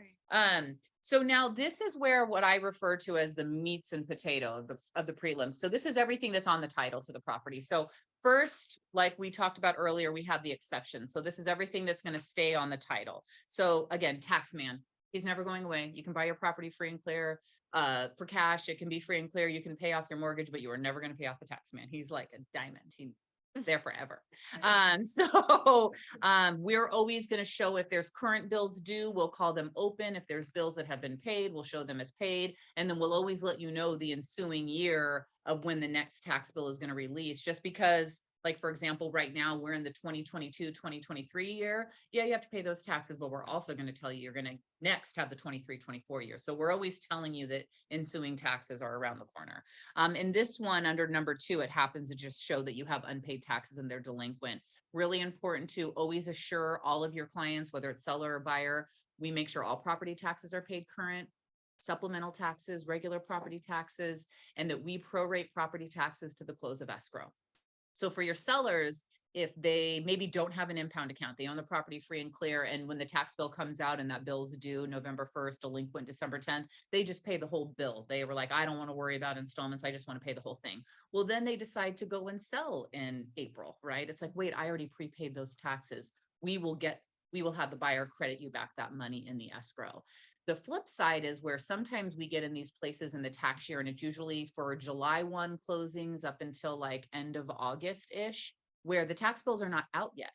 So now this is where what I refer to as the meats and potato of the prelims. So this is everything that's on the title to the property. So first, like we talked about earlier, we have the exception. So this is everything that's going to stay on the title. So again, tax man, he's never going away. You can buy your property free and clear. For cash, it can be free and clear. You can pay off your mortgage, but you are never going to pay off the tax man. He's like a diamond. He's there forever. We're always going to show if there's current bills due, we'll call them open. If there's bills that have been paid, we'll show them as paid. And then we'll always let you know the ensuing year of when the next tax bill is going to release, just because, like, for example, right now we're in the 2022-2023 year. Yeah, you have to pay those taxes, but we're also going to tell you you're going to next have the 23-24 year. So we're always telling you that ensuing taxes are around the corner. In this one, under number 2, it happens to just show that you have unpaid taxes and they're delinquent. Really important to always assure all of your clients, whether it's seller or buyer, we make sure all property taxes are paid current, supplemental taxes, regular property taxes, and that we prorate property taxes to the close of escrow. So for your sellers, if they maybe don't have an impound account, they own the property free and clear, and when the tax bill comes out and that bill's due November 1st, delinquent December 10th, they just pay the whole bill. They were like, I don't want to worry about installments. I just want to pay the whole thing. Well, then they decide to go and sell in April, right? It's like, wait, I already prepaid those taxes. We will have the buyer credit you back that money in the escrow. The flip side is where sometimes we get in these places in the tax year, and it's usually for July 1 closings up until like end of August-ish, where the tax bills are not out yet.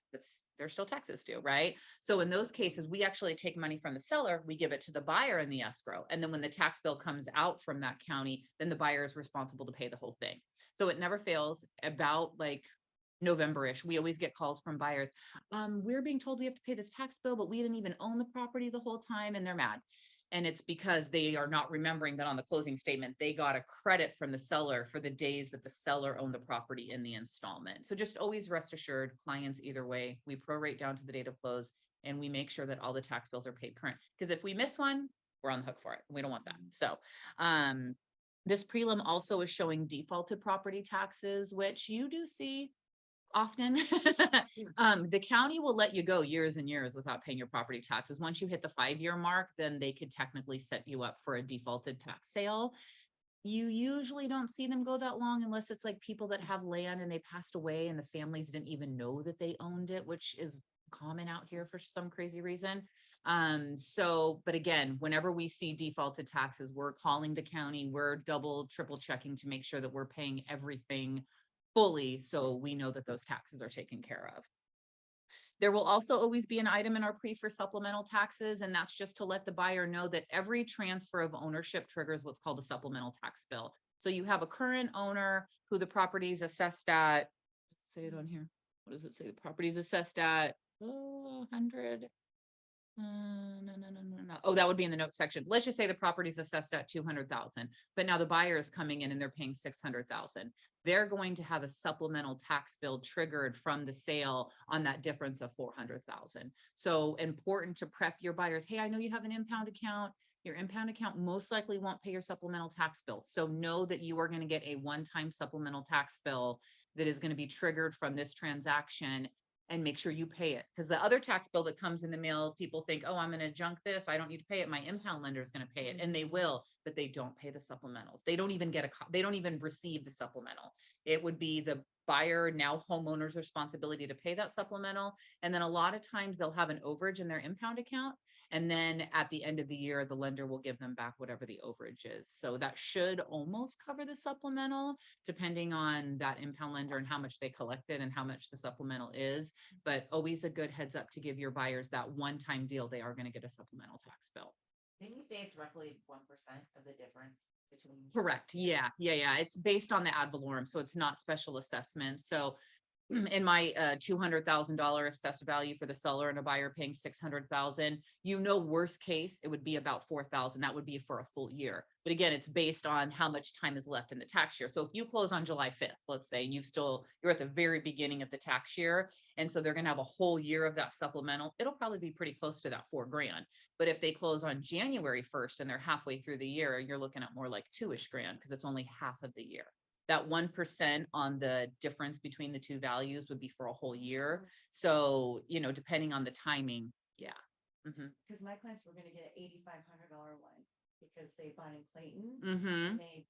There's still taxes due, right? So in those cases, we actually take money from the seller, we give it to the buyer in the escrow. And then when the tax bill comes out from that county, then the buyer is responsible to pay the whole thing. So it never fails. About like November-ish, we always get calls from buyers. We're being told we have to pay this tax bill, but we didn't even own the property the whole time, and they're mad. And it's because they are not remembering that on the closing statement, they got a credit from the seller for the days that the seller owned the property in the installment. So just always rest assured, clients, either way, we prorate down to the date of close, and we make sure that all the tax bills are paid current. Because if we miss one, we're on the hook for it. We don't want that. So this prelim also is showing defaulted property taxes, which you do see often. The county will let you go years and years without paying your property taxes. Once you hit the 5-year mark, then they could technically set you up for a defaulted tax sale. You usually don't see them go that long unless it's like people that have land and they passed away and the families didn't even know that they owned it, which is common out here for some crazy reason. But again, whenever we see defaulted taxes, we're calling the county, we're double, triple checking to make sure that we're paying everything fully, so we know that those taxes are taken care of. There will also always be an item in our pre for supplemental taxes, and that's just to let the buyer know that every transfer of ownership triggers what's called a supplemental tax bill. So you have a current owner who the property is assessed at, say it on here. What does it say? The property is assessed at 100. No. Oh, that would be in the notes section. Let's just say the property is assessed at 200,000, but now the buyer is coming in and they're paying 600,000. They're going to have a supplemental tax bill triggered from the sale on that difference of 400,000. So important to prep your buyers. Hey, I know you have an impound account. Your impound account most likely won't pay your supplemental tax bill. So know that you are going to get a one-time supplemental tax bill that is going to be triggered from this transaction, and make sure you pay it. Because the other tax bill that comes in the mail, people think, oh, I'm going to junk this. I don't need to pay it. My impound lender is going to pay it. And they will, but they don't pay the supplementals. They don't even they don't even receive the supplemental. It would be the buyer, now homeowner's responsibility to pay that supplemental. And then a lot of times they'll have an overage in their impound account. And then at the end of the year, the lender will give them back whatever the overage is. So that should almost cover the supplemental, depending on that impound lender and how much they collected and how much the supplemental is. But always a good heads up to give your buyers that one-time deal. They are going to get a supplemental tax bill. Didn't you say it's roughly 1% of the difference between? Correct. Yeah. It's based on the ad valorem, so it's not special assessment. So in my $200,000 assessed value for the seller and a buyer paying 600,000, worst case, it would be about 4,000. That would be for a full year. But again, it's based on how much time is left in the tax year. So if you close on July 5th, let's say, and you're at the very beginning of the tax year. And so they're going to have a whole year of that supplemental. It'll probably be pretty close to that $4,000. But if they close on January 1st and they're halfway through the year, you're looking at more like $2,000 because it's only half of the year. That 1% on the difference between the two values would be for a whole year. So, depending on the timing. Yeah. Because my clients were gonna get an $8,500 one because they bought in Clayton. Mm-hmm. And they,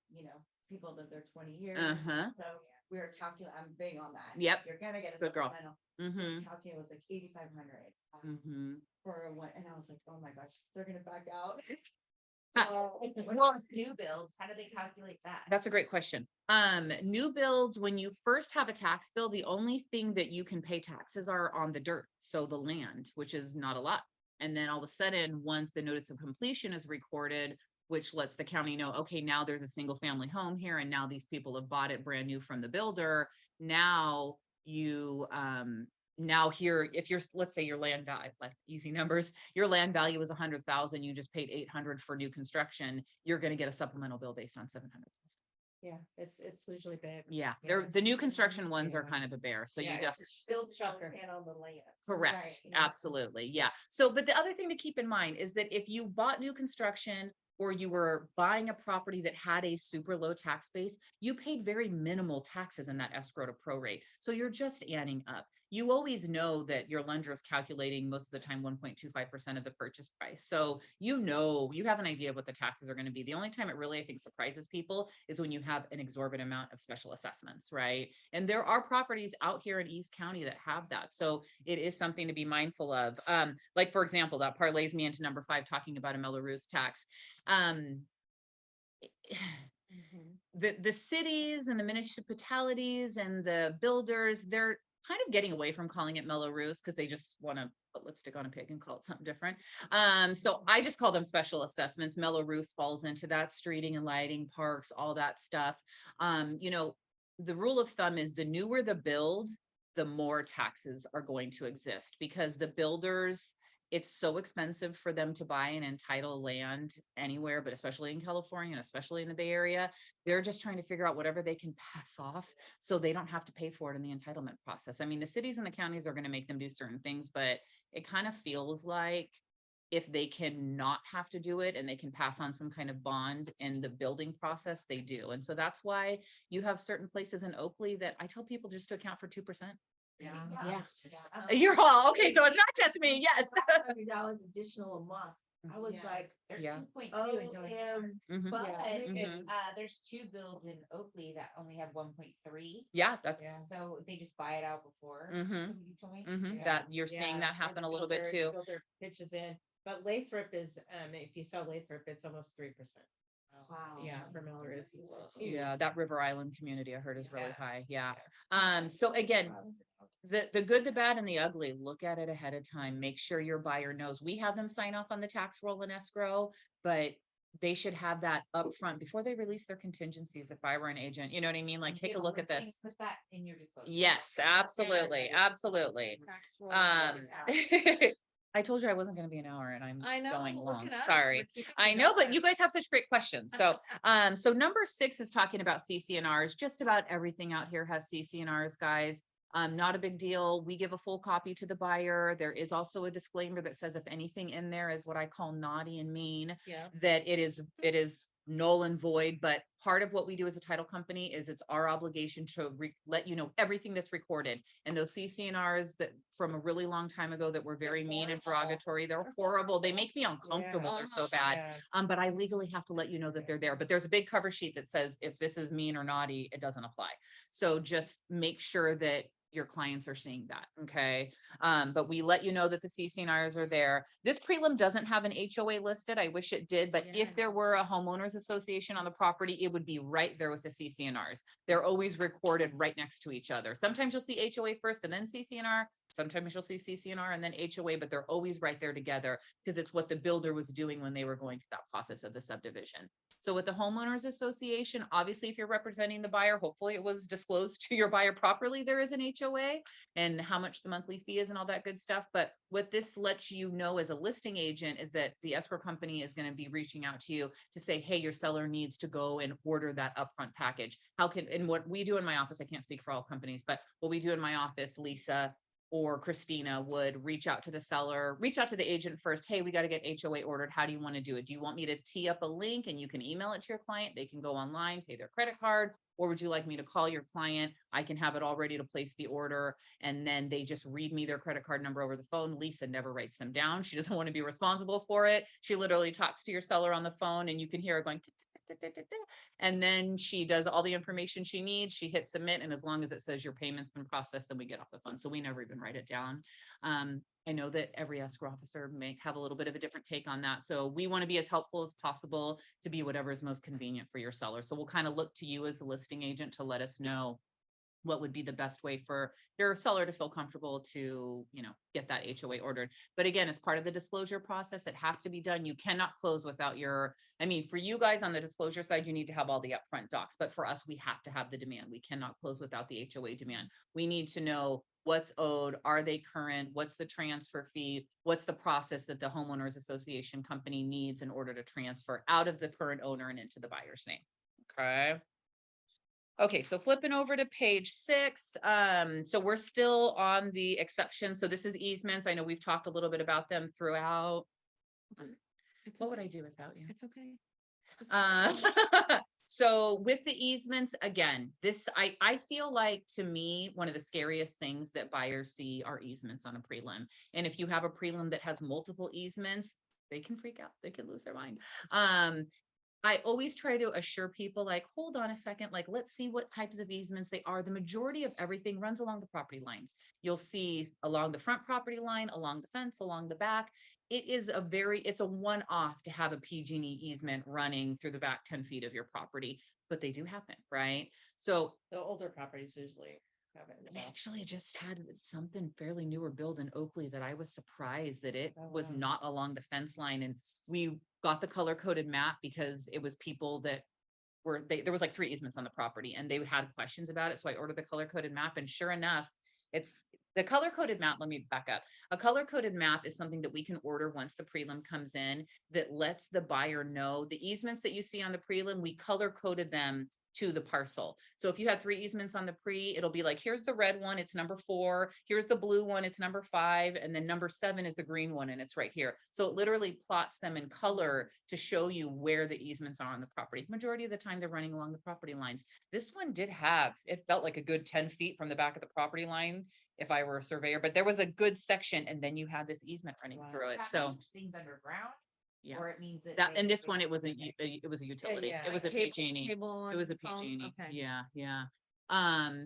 people lived there 20 years. Uh-huh. So we were calculating, I'm big on that. Yep. You're gonna get a Good girl. supplemental. Mm-hmm. Calculate was like 8,500 Mm-hmm. for one, and I was like, oh my gosh, they're gonna back out. Well, new builds, how do they calculate that? That's a great question. New builds, when you first have a tax bill, the only thing that you can pay taxes are on the dirt. So the land, which is not a lot. And then all of a sudden, once the notice of completion is recorded, which lets the county know, okay, now there's a single family home here. And now these people have bought it brand new from the builder. Now here, if let's say your land value, like easy numbers, your land value is 100,000, you just paid 800 for new construction, you're going to get a supplemental bill based on 700,000. Yeah, it's usually big. Yeah, Yeah. the new construction ones are Yeah. kind of a bear. So Yeah, you got Build shocker. and on the land. correct. Right, Absolutely. Yeah. So, but the other thing to keep in mind is that if you bought new construction or you were buying a property that had a super low tax base, you paid very minimal taxes in that escrow to prorate. So you're just adding up. You always know that your lender is calculating most of the time 1.25% of the purchase price. So you have an idea of what the taxes are going to be. The only time it really, I think, surprises people is when you have an exorbitant amount of special assessments, right? And there are properties out here in East County that have that. So it is something to be mindful of. Like, for example, that parlays me into number 5, talking about a Melrose tax. The cities and the municipalities and the builders, they're kind of getting away from calling it Melrose because they just want to put lipstick on a pig and call it something different. So I just call them special assessments. Melrose falls into that, streeting and lighting, parks, all that stuff. The rule of thumb is the newer the build, the more taxes are going to exist because the builders, it's so expensive for them to buy and entitle land anywhere, but especially in California and especially in the Bay Area, they're just trying to figure out whatever they can pass off so they don't have to pay for it in the entitlement process. I mean, the cities and the counties are going to make them do certain things, but it kind of feels like if they can not have to do it and they can pass on some kind of bond in the building process, they do. And so that's why you have certain places in Oakley that I tell people just to account for 2%. Yeah. Yeah. You're all okay. So it's not just me. Yes. $100 additional a month. I was Yeah. like, They're Yeah. 2.2 oh, until like, Mhm. but Mhm. there's 2 builds in Oakley that only have 1.3. Yeah, that's So they just buy it out before. Mhm. Somebody told me. Yeah. that you're seeing that happen a little bit too. Builder pitches in, but Lathrop is, if you saw Lathrop, it's almost 3%. wow. Yeah, for Melrose. Yeah, that River Island community I heard is really Yeah. high. Yeah. So again, the good, the bad, and the ugly, look at it ahead of time. Make sure your buyer knows. We have them sign off on the tax roll and escrow, but they should have that upfront before they release their contingencies. If I were an agent, you know what I mean? Like, And take a give look at listing, this. Put that in your disclosure. Yes, absolutely. Yes. Absolutely. Tax roll, Um, tax. I told you I wasn't going to be an hour and I'm I know, going look long. at us, Sorry. we're keeping I it know, but going. you guys have such great questions. So, so number 6 is talking about CC&Rs. Just about everything out here has CC&Rs, guys. Not a big deal. We give a full copy to the buyer. There is also a disclaimer that says if anything in there is what I call naughty and mean, Yeah. that it is null and void. But part of what we do as a title company is it's our obligation to let you know everything that's recorded. And those CC&Rs that from a really long time ago that were very mean and derogatory, they're horrible. They make me uncomfortable. They're so bad. Yeah. But I legally have to let you know that they're there. But there's a big cover sheet that says if this is mean or naughty, it doesn't apply. So just make sure that your clients are seeing that. Okay. But we let you know that the CCNRs are there. This prelim doesn't have an HOA listed. I wish it did, but Yeah. if there were a homeowners association on the property, it would be right there with the CCNRs. They're always recorded right next to each other. Sometimes you'll see HOA first and then CCNR. Sometimes you'll see CCNR and then HOA, but they're always right there together because it's what the builder was doing when they were going through that process of the subdivision. So with the homeowners association, obviously, if you're representing the buyer, hopefully it was disclosed to your buyer properly. There is an HOA and how much the monthly fee is and all that good stuff. But what this lets you know as a listing agent is that the escrow company is going to be reaching out to you to say, hey, your seller needs to go and order that upfront package. And what we do in my office, I can't speak for all companies, but what we do in my office, Lisa or Christina would reach out to the seller, reach out to the agent first. Hey, we got to get HOA ordered. How do you want to do it? Do you want me to tee up a link and you can email it to your client? They can go online, pay their credit card. Or would you like me to call your client? I can have it all ready to place the order. And then they just read me their credit card number over the phone. Lisa never writes them down. She doesn't want to be responsible for it. She literally talks to your seller on the phone and you can hear her going, and then she does all the information she needs. She hits submit. And as long as it says your payment's been processed, then we get off the phone. So we never even write it down. I know that every escrow officer may have a little bit of a different take on that. So we want to be as helpful as possible to be whatever is most convenient for your seller. So we'll kind of look to you as the listing agent to let us know what would be the best way for your seller to feel comfortable to, get that HOA ordered. But again, it's part of the disclosure process. It has to be done. You cannot close without for you guys on the disclosure side, you need to have all the upfront docs, but for us, we have to have the demand. We cannot close without the HOA demand. We need to know what's owed. Are they current? What's the transfer fee? What's the process that the homeowners association company needs in order to transfer out of the current owner and into the buyer's name? Okay. Okay, so flipping over to page 6. So we're still on the exception. So this is easements. I know we've talked a little bit about them throughout. What would I do without you? It's okay. So with the easements, again, I feel like, to me, one of the scariest things that buyers see are easements on a prelim. And if you have a prelim that has multiple easements, they can freak out. They can lose their mind. I always try to assure people, like, hold on a second, like, let's see what types of easements they are. The majority of everything runs along the property lines. You'll see along the front property line, along the fence, along the back. It's a one-off to have a PG&E easement running through the back 10 feet of your property, but they do happen, right? So The older properties usually have it. in the we back. actually just had something fairly newer build in Oakley that I was surprised that it Oh, was wow. not along the fence line. And we got the color coded map because it was people that there was like 3 easements on the property and they had questions about it. So I ordered the color coded map, and sure enough, it's the color coded map. Let me back up. A color coded map is something that we can order once the prelim comes in that lets the buyer know the easements that you see on the prelim, we color coded them to the parcel. So if you had 3 easements on the pre, it'll be like, here's the red one, it's number 4, here's the blue one, it's number 5, and then number 7 is the green one, and it's right here. So it literally plots them in color to show you where the easements are on the property. Majority of the time, they're running along the property lines. This one it felt like a good 10 feet from the back of the property line if I were a surveyor, but there was a good section, and then you had this easement running Wow. through it. That So means things underground, yeah. or it means that. That, they- and this they- one, it was a okay. utility. yeah. It was a PG&E. Cable It was a and phone, PG&E. okay. Yeah, yeah.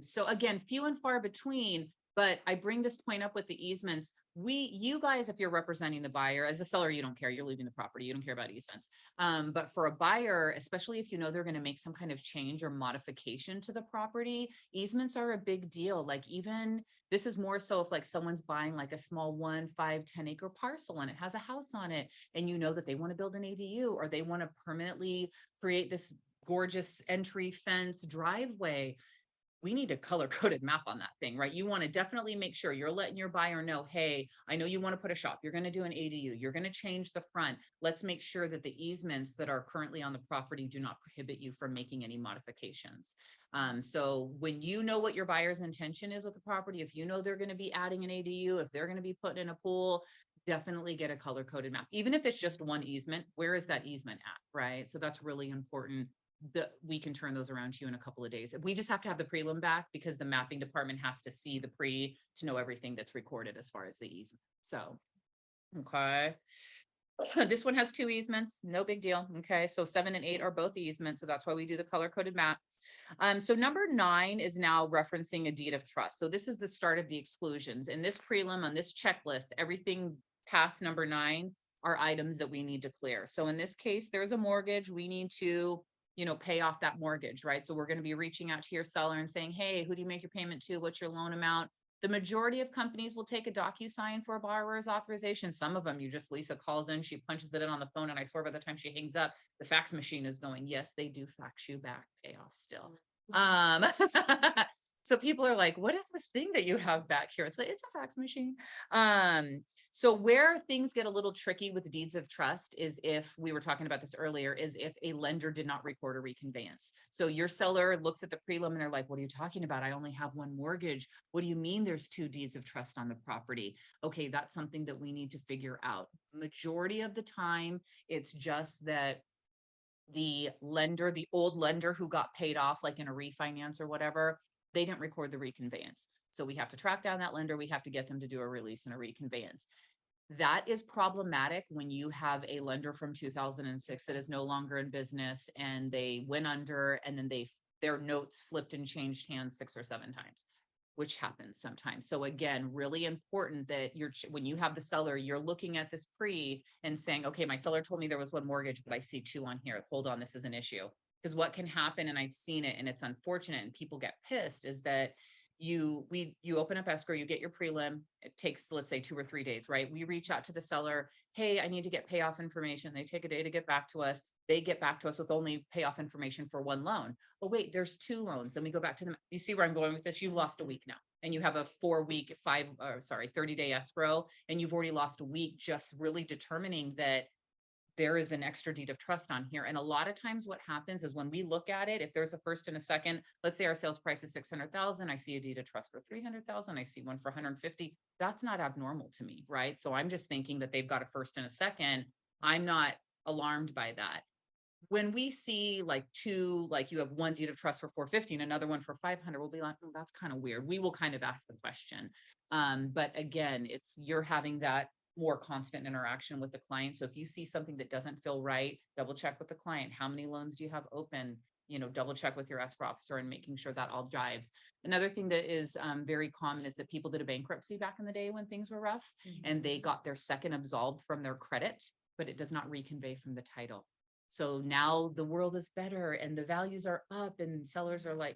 So again, few and far between, but I bring this point up with the easements. You guys, if you're representing the buyer, as a seller, you don't care. You're leaving the property. You don't care about easements. But for a buyer, especially if you know they're going to make some kind of change or modification to the property, easements are a big deal. Like, even this is more so if like someone's buying like a small 1, 5, 10 acre parcel and it has a house on it, and you know that they want to build an ADU or they want to permanently create this gorgeous entry fence driveway. We need a color coded map on that thing, right? You want to definitely make sure you're letting your buyer know, hey, I know you want to put a shop, you're going to do an ADU, you're going to change the front. Let's make sure that the easements that are currently on the property do not prohibit you from making any modifications. So when you know what your buyer's intention is with the property, if you know they're going to be adding an ADU, if they're going to be putting in a pool, definitely get a color coded map. Even if it's just one easement, where is that easement at, right? So that's really important. We can turn those around to you in a couple of days. We just have to have the prelim back because the mapping department has to see the pre to know everything that's recorded as far as the easement. So, okay. This one has 2 easements, no big deal. Okay, so 7 and 8 are both easements, so that's why we do the color coded map. So number 9 is now referencing a deed of trust. So this is the start of the exclusions. In this prelim on this checklist, everything past number 9 are items that we need to clear. So in this case, there's a mortgage. We need to, pay off that mortgage, right? So we're going to be reaching out to your seller and saying, hey, who do you make your payment to? What's your loan amount? The majority of companies will take a DocuSign for a borrower's authorization. Some of them, Lisa calls in, she punches it in on the phone, and I swear by the time she hangs up, the fax machine is going. Yes, they do fax you back payoff still. So people are like, what is this thing that you have back here? It's like, it's a fax machine. So where things get a little tricky with deeds of trust is if we were talking about this earlier, is if a lender did not record a reconveyance. So your seller looks at the prelim and they're like, what are you talking about? I only have one mortgage. What do you mean there's 2 deeds of trust on the property? Okay, that's something that we need to figure out. Majority of the time, it's just that the lender, the old lender who got paid off, like in a refinance or whatever, they didn't record the reconveyance. So we have to track down that lender. We have to get them to do a release and a reconveyance. That is problematic when you have a lender from 2006 that is no longer in business and they went under, and then their notes flipped and changed hands 6 or 7 times, which happens sometimes. So again, really important that when you have the seller, you're looking at this pre and saying, okay, my seller told me there was 1 mortgage, but I see 2 on here. Hold on, this is an issue. Because what can happen, and I've seen it and it's unfortunate and people get pissed, is that you open up escrow, you get your prelim. It takes, let's say, 2 or 3 days, right? We reach out to the seller. Hey, I need to get payoff information. They take a day to get back to us. They get back to us with only payoff information for 1 loan. Oh, wait, there's 2 loans. Then we go back to them. You see where I'm going with this? You've lost a week now, and you have a 4-week, 30-day escrow, and you've already lost a week just really determining that there is an extra deed of trust on here. And a lot of times what happens is when we look at it, if there's a first and a second, let's say our sales price is 600,000, I see a deed of trust for 300,000, I see one for 150. That's not abnormal to me, right? So I'm just thinking that they've got a first and a second. I'm not alarmed by that. When we see like 2, like you have 1 deed of trust for 450 and another one for 500, we'll be like, oh, that's kind of weird. We will kind of ask the question. But again, you're having that more constant interaction with the client. So if you see something that doesn't feel right, double check with the client. How many loans do you have open? Double check with your escrow officer and making sure that all jives. Another thing that is very common is that people did a bankruptcy back in the day when things were rough, and they got their second absolved from their credit, but it does not reconvey from the title. So now the world is better and the values are up, and sellers are like,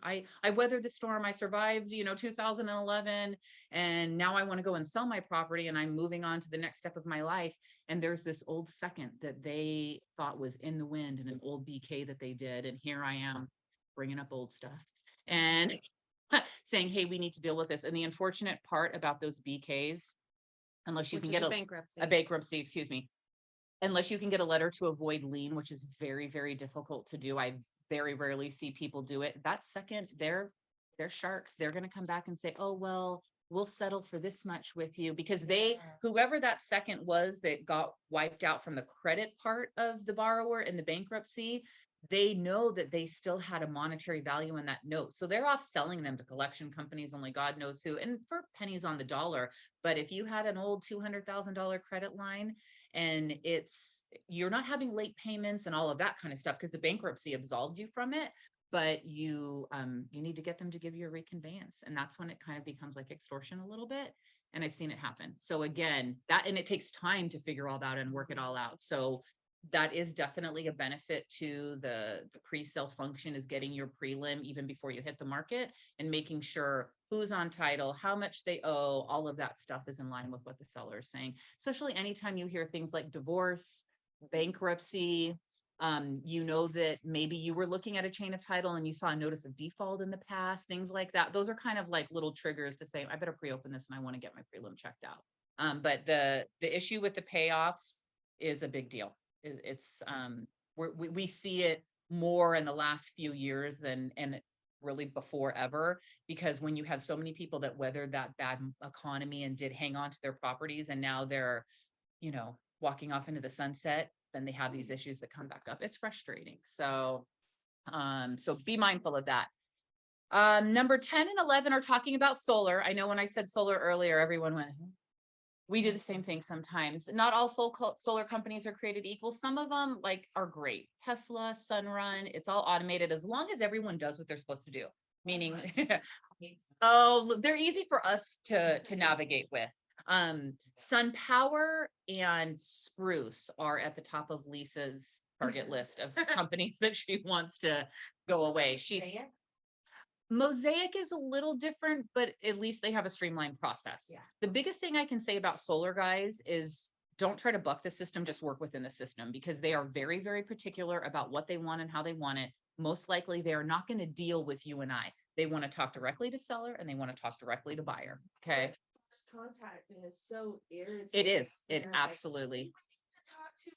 I weathered the storm. I survived, 2011, and now I want to go and sell my property, and I'm moving on to the next step of my life. And there's this old second that they thought was in the wind and an old BK that they did. And here I am bringing up old stuff and saying, hey, we need to deal with this. And the unfortunate part about those BKs, unless you can get a bankruptcy, excuse me, unless you can get a letter to avoid lien, which is very, very difficult to do. I very rarely see people do it. That second, they're sharks. They're going to come back and say, oh, well, we'll settle for this much with you, because whoever that second was that got wiped out from the credit part of the borrower in the bankruptcy, they know that they still had a monetary value in that note. So they're off selling them to collection companies, only God knows who, and for pennies on the dollar. But if you had an old $200,000 credit line, and you're not having late payments and all of that kind of stuff because the bankruptcy absolved you from it, but you need to get them to give you a reconveyance. And that's when it kind of becomes like extortion a little bit. And I've seen it happen. So again, and it takes time to figure all that and work it all out. So that is definitely a benefit to the pre-sale function, is getting your prelim even before you hit the market and making sure who's on title, how much they owe, all of that stuff is in line with what the seller is saying, especially anytime you hear things like divorce, bankruptcy. That maybe you were looking at a chain of title and you saw a notice of default in the past, things like that. Those are kind of like little triggers to say, I better pre-open this and I want to get my prelim checked out. But the issue with the payoffs is a big deal. We see it more in the last few years and really before ever, because when you had so many people that weathered that bad economy and did hang on to their properties, and now they're, walking off into the sunset, then they have these issues that come back up. It's frustrating. So be mindful of that. Number 10 and 11 are talking about solar. I know when I said solar earlier, everyone went, We do the same thing sometimes. Not all solar companies are created equal. Some of them like are great. Tesla, Sunrun, it's all automated as long as everyone does what they're supposed to do. Meaning, oh, they're easy for us to navigate with. Sun Power and Spruce are at the top of Lisa's target list of companies that she wants to go away. Mosaic is a little different, but at least they have a streamlined process. Yeah. The biggest thing I can say about solar guys is don't try to buck the system, just work within the system because they are very, very particular about what they want and how they want it. Most likely they are not going to deal with you and I. They want to talk directly to seller and they want to talk directly to buyer. Okay. First contact and it's so irritating. It is. It You're like, absolutely. to talk to,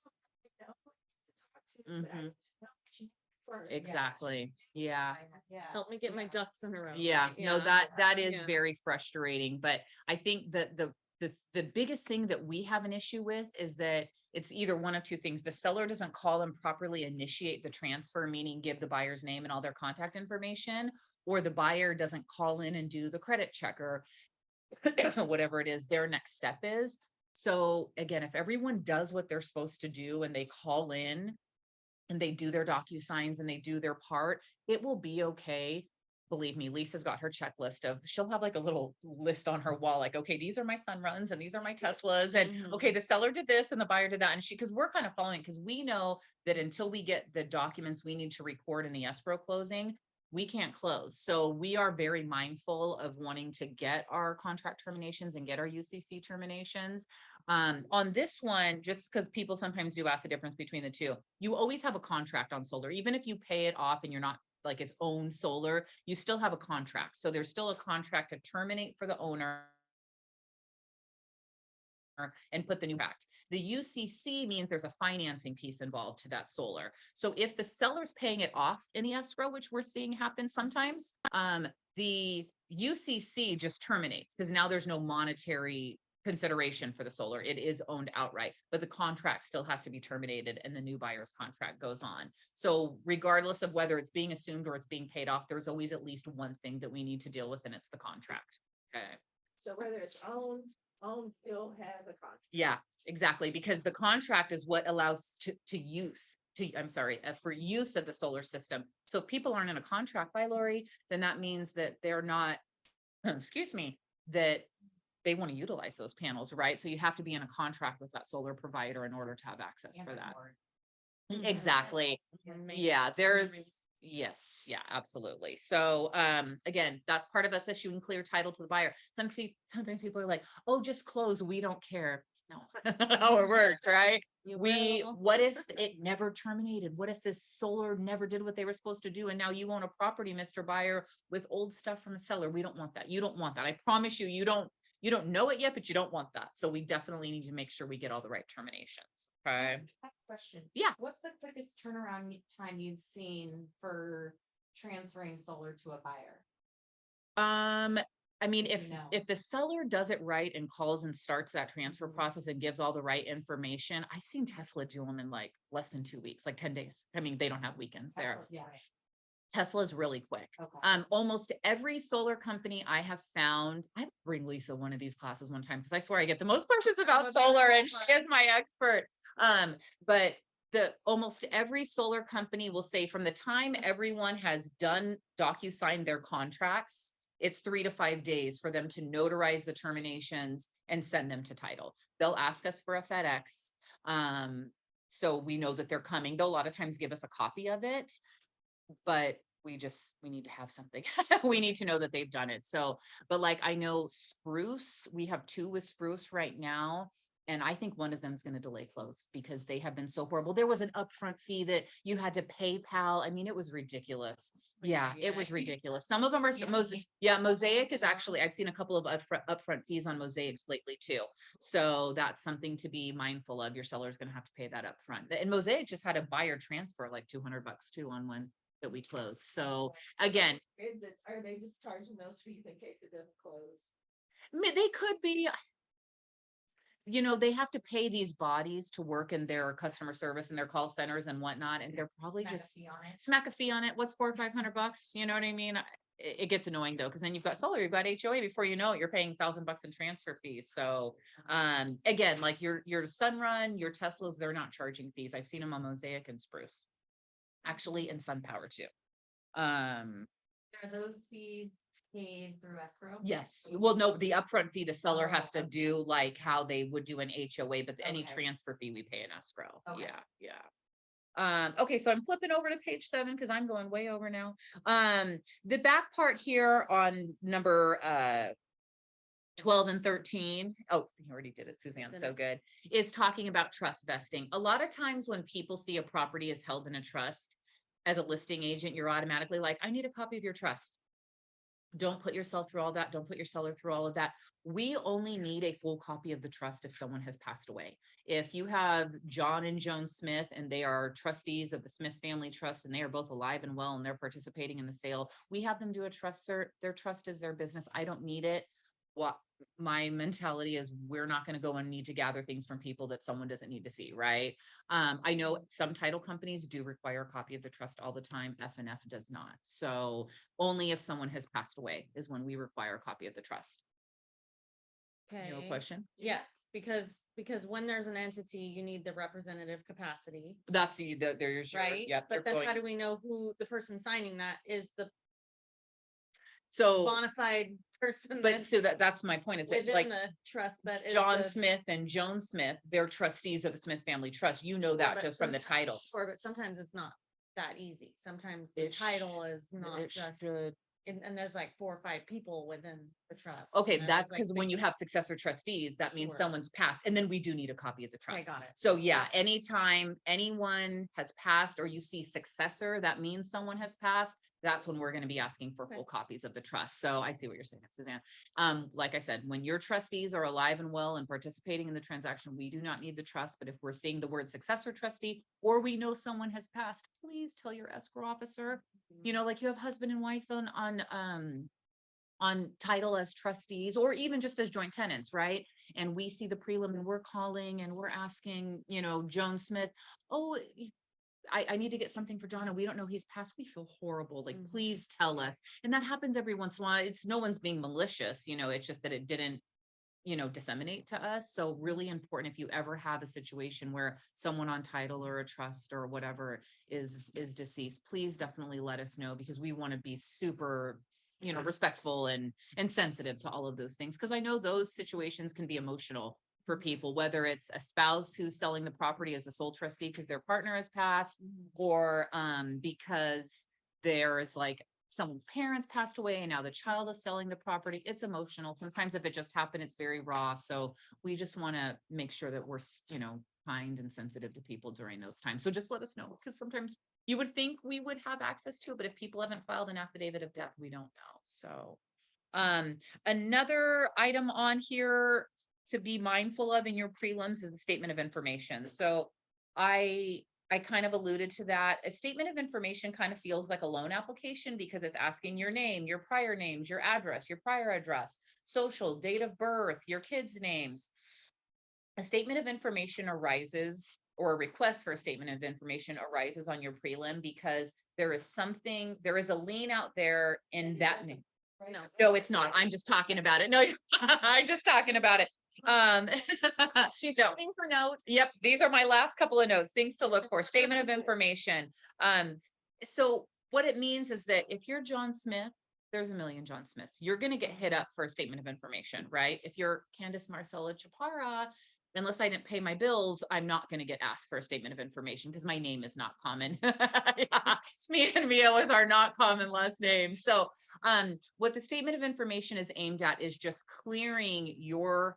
I know who to talk to, but I Mhm. need to know what you need first. Exactly. Yeah. Yeah. Help me get my ducks in a row. Yeah, no, that is Yeah. very frustrating, but I think that the biggest thing that we have an issue with is that it's either one of two things. The seller doesn't call and properly initiate the transfer, meaning give the buyer's name and all their contact information, or the buyer doesn't call in and do the credit check or whatever it is their next step is. So again, if everyone does what they're supposed to do and they call in and they do their DocuSigns and they do their part, it will be okay. Believe me, Lisa's got her checklist of, she'll have like a little list on her wall, like, okay, these are my Sunruns and these are my Teslas. And Mhm. okay, the seller did this and the buyer did that. And cause we're kind of following, cause we know that until we get the documents we need to record in the escrow closing, we can't close. So we are very mindful of wanting to get our contract terminations and get our UCC terminations. On this one, just because people sometimes do ask the difference between the two, you always have a contract on solar. Even if you pay it off and you're not like its own solar, you still have a contract. So there's still a contract to terminate for the owner and put the new back. The UCC means there's a financing piece involved to that solar. So if the seller's paying it off in the escrow, which we're seeing happen sometimes, the UCC just terminates because now there's no monetary consideration for the solar. It is owned outright, but the contract still has to be terminated and the new buyer's contract goes on. So regardless of whether it's being assumed or it's being paid off, there's always at least one thing that we need to deal with, and it's the contract. Okay. So whether it's owned, still have a contract. Yeah, exactly. Because the contract is what allows for use of the solar system. So if people aren't in a contract by Lori, then that means that they're not, excuse me, that they want to utilize those panels, right? So you have to be in a contract with that solar provider in order to have access for that. Exactly. Yeah, yes, yeah, absolutely. So again, that's part of us issuing clear title to the buyer. Sometimes people are like, oh, just close, we don't care. No, how it works, right? What if it never terminated? What if this solar never did what they were supposed to do? And now you own a property, Mr. Buyer, with old stuff from a seller. We don't want that. You don't want that. I promise you, you don't know it yet, but you don't want that. So we definitely need to make sure we get all the right terminations. Okay. Question. Yeah. What's the quickest turnaround time you've seen for transferring solar to a buyer? I mean, You know. if the seller does it right and calls and starts that transfer process and gives all the right information, I've seen Tesla do them in like less than 2 weeks, like 10 days. I mean, they don't have weekends there. Tesla's, yeah. Tesla's really quick. Okay. Almost every solar company I have found, I bring Lisa one of these classes one time because I swear I get the most questions about solar and she is my expert. But almost every solar company will say from the time everyone has done DocuSign their contracts, it's 3 to 5 days for them to notarize the terminations and send them to title. They'll ask us for a FedEx. So we know that they're coming. They'll a lot of times give us a copy of it, but we need to have something. We need to know that they've done it. So, but like I know Spruce, we have 2 with Spruce right now. And I think one of them is going to delay close because they have been so horrible. There was an upfront fee that you had to PayPal. I mean, it was ridiculous. Yeah, it was ridiculous. Some of them are, Mosaic is actually, I've seen a couple of upfront fees on Mosaics lately too. So that's something to be mindful of. Your seller's going to have to pay that upfront. And Mosaic just had a buyer transfer like $200 too on one that we closed. So again, Are they just charging those fees in case it doesn't close? they could be, they have to pay these bodies to work in their customer service and their call centers and whatnot. And they're probably Smack a just fee on it. smack a fee on it. What's $400 or $500? You know what I mean? it gets annoying though, because then you've got solar, you've got HOA, before you know it, you're paying $1,000 in transfer fees. So again, like your Sunrun, your Teslas, they're not charging fees. I've seen them on Mosaic and Spruce, actually, and SunPower too. Are those fees paid through escrow? Yes, well, no, the upfront fee, the seller has Oh, to do like how they would do an HOA, but any Okay. transfer fee we pay in escrow. Okay. Yeah. Okay, so I'm flipping over to page 7 because I'm going way over now. The back part here on number 12 and 13. Oh, you already did it, Suzanne. So good. It's talking about trust vesting. A lot of times when people see a property is held in a trust, as a listing agent, you're automatically like, I need a copy of your trust. Don't put yourself through all that. Don't put your seller through all of that. We only need a full copy of the trust if someone has passed away. If you have John and Joan Smith and they are trustees of the Smith Family Trust and they are both alive and well and they're participating in the sale, we have them do a trust cert. Their trust is their business. I don't need it. What my mentality is, we're not going to go and need to gather things from people that someone doesn't need to see, right? I know some title companies do require a copy of the trust all the time. F&F does not. So only if someone has passed away is when we require a copy of the trust. Okay. You have a question? Yes, because when there's an entity, you need the representative capacity, That's there's your, right? yep, But they're then how going- do we know who the person signing that is the so, bona fide person but that's so that's my point is that within like the trust that is John the, Smith and Joan Smith, they're trustees of the Smith Family Trust. You know Sure, that but just from the sometime- title. Sure, but sometimes it's not that easy. Sometimes the It sh- title is not It just, should. and there's like 4 or 5 people within the trust. Okay, and I that's was like because when thinking, you have successor trustees, that means Sure. someone's passed, and then we do need a copy of the Okay, trust. got it. So yeah, That's- anytime anyone has passed or you see successor, that means someone has passed. That's when we're going to be asking for Okay. full copies of the trust. So I see what you're saying, Suzanne. Like I said, when your trustees are alive and well and participating in the transaction, we do not need the trust. But if we're seeing the word successor trustee, or we know someone has passed, please tell your escrow officer. You know, like you have husband and wife on title as trustees or even just as joint tenants, right? And we see the prelim and we're calling and we're asking, you know, Joan Smith, oh, I need to get something for John and we don't know he's passed. We feel horrible. Like, Mhm. please tell us. And that happens every once in a while. It's no one's being malicious, you know, it's just that it didn't, you know, disseminate to us. So really important if you ever have a situation where someone on title or a trust or whatever is deceased, please definitely let us know because we want to be super, you know, respectful and sensitive to all of those things. Because I know those situations can be emotional for people, whether it's a spouse who's selling the property as the sole trustee because their partner has passed, or because there's like someone's parents passed away and now the child is selling the property. It's emotional. Sometimes if it just happened, it's very raw. So we just want to make sure that we're, you know, kind and sensitive to people during those times. So just let us know because sometimes you would think we would have access to it, but if people haven't filed an affidavit of death, we don't know. So another item on here to be mindful of in your prelims is the statement of information. So I kind of alluded to that. A statement of information kind of feels like a loan application because it's asking your name, your prior names, your address, your prior address, social, date of birth, your kids' names. A statement of information arises, or a request for a statement of information arises on your prelim because there is a lien out there in that name. No. No, it's not. I'm just talking about it. No, I'm just talking about it. She's No. waiting for notes. Yep, these are my last couple of notes, things to look for, statement of information. So what it means is that if you're John Smith, there's a million John Smiths. You're going to get hit up for a statement of information, right? If you're Candace Marcella Chaparra, unless I didn't pay my bills, I'm not going to get asked for a statement of information because my name is not common. Yeah, me and Mia with our not common last name. So what the statement of information is aimed at is just clearing your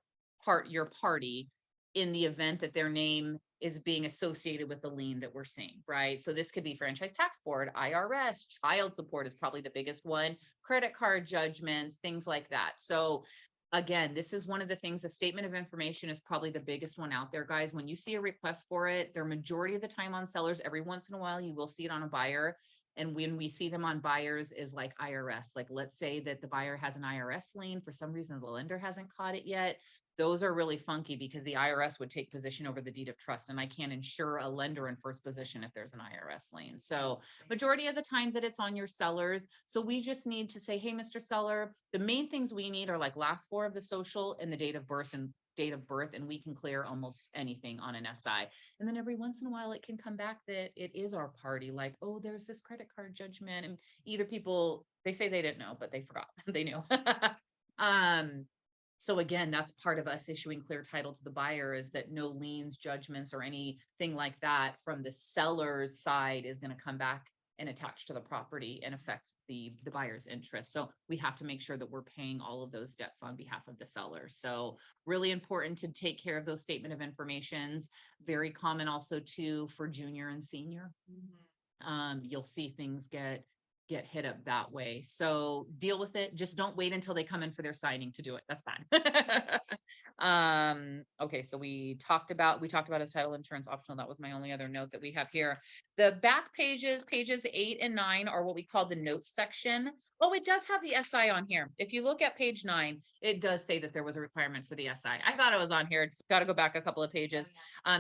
party in the event that their name is being associated with the lien that we're seeing, right? So this could be franchise tax board, IRS, child support is probably the biggest one, credit card judgments, things like that. So again, this is one of the things, the statement of information is probably the biggest one out there, guys. When you see a request for it, they're majority of the time on sellers. Every once in a while, you will see it on a buyer. And when we see them on buyers is like IRS, like let's say that the buyer has an IRS lien, for some reason the lender hasn't caught it yet. Those are really funky because the IRS would take position over the deed of trust, and I can't insure a lender in first position if there's an IRS lien. So majority of the time that it's on your sellers. So we just need to say, hey, Mr. Seller, the main things we need are like last 4 of the social and the date of birth, and we can clear almost anything on an SI. And then every once in a while it can come back that it is our party, like, oh, there's this credit card judgment, and either people, they say they didn't know, but they forgot. They knew. So again, that's part of us issuing clear title to the buyer, is that no liens, judgments, or anything like that from the seller's side is going to come back and attach to the property and affect the buyer's interest. So we have to make sure that we're paying all of those debts on behalf of the seller. So really important to take care of those statement of informations. Very common also too for junior and senior. You'll see things get hit up that way. So deal with it. Just don't wait until they come in for their signing to do it. That's bad. Okay. So we talked about his title insurance optional. That was my only other note that we have here. The back pages 8 and 9 are what we call the notes section. Oh, it does have the SI on here. If you look at page 9, it does say that there was a requirement for the SI. I thought it was on here. It's got to go back a couple of pages.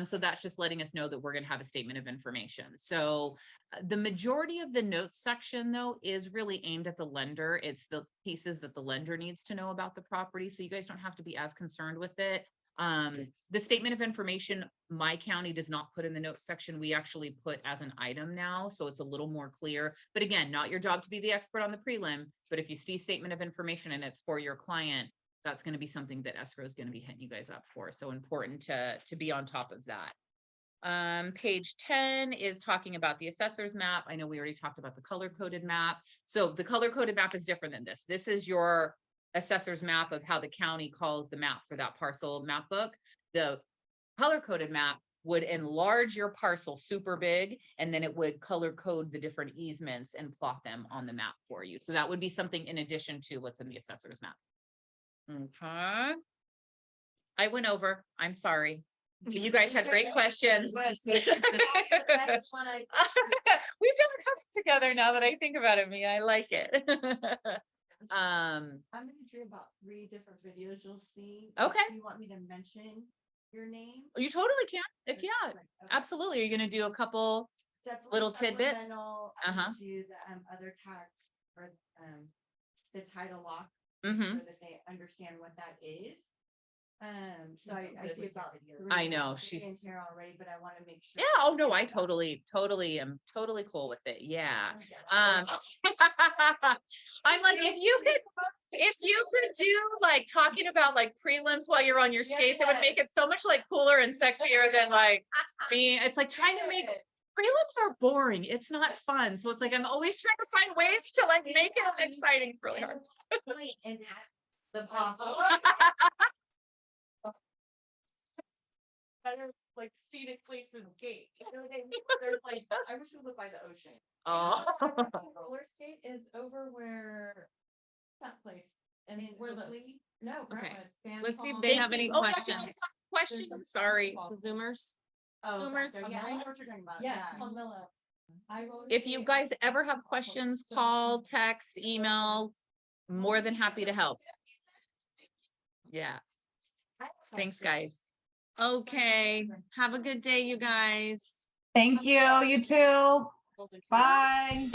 So that's just letting us know that we're going to have a statement of information. So the majority of the notes section though is really aimed at the lender. It's the pieces that the lender needs to know about the property. So you guys don't have to be as concerned with it. The statement of information, my county does not put in the notes section. We actually put as an item now. So it's a little more clear, but again, not your job to be the expert on the prelim, but if you see statement of information and it's for your client, that's going to be something that escrow is going to be hitting you guys up for. So important to be on top of that. Page 10 is talking about the assessor's map. I know we already talked about the color coded map. So the color coded map is different than this. This is your assessor's map of how the county calls the map for that parcel map book. The color coded map would enlarge your parcel super big, and then it would color code the different easements and plot them on the map for you. So that would be something in addition to what's in the assessor's map. Okay. I went over. I'm sorry. You guys had great questions. We've done it together now that I think about it, Mia. I like it. I'm gonna do about 3 different videos you'll see. Okay. If you want me to mention your name? You totally can. If yeah, Okay. absolutely. You're gonna do a couple Definitely little tidbits. supplemental. I'm gonna do the other tax or the title lock, so that they understand what that is. So I see about 3 I know, in she's- here already, but I want to make sure. Yeah. Oh no, I totally am totally cool with it. Yeah. I'm like, if you could do like talking about like prelims while you're on your skates, it would make it so much like cooler and sexier than like me. It's like trying to make prelims are boring. It's not fun. So it's like I'm always trying to find ways to like make it exciting. It's really hard. And the pop. Better like scenic places skate. You know what I mean? There's like I wish we lived by the ocean. Oh. Roller skate is over where that place and In where the Oakley? no. Okay. Let's see if Thank they have you. any Oh, yeah, questions. Questions. Sorry. The Zoomers. Oh, Zoomers. back there. Yeah, I know what you're talking about. Yes, Yeah. on Villa. If you guys ever have questions, call, text, email. More than happy to help. Yeah. Thanks, guys. Okay. Have a good day, you guys. Thank you. You too. Bye.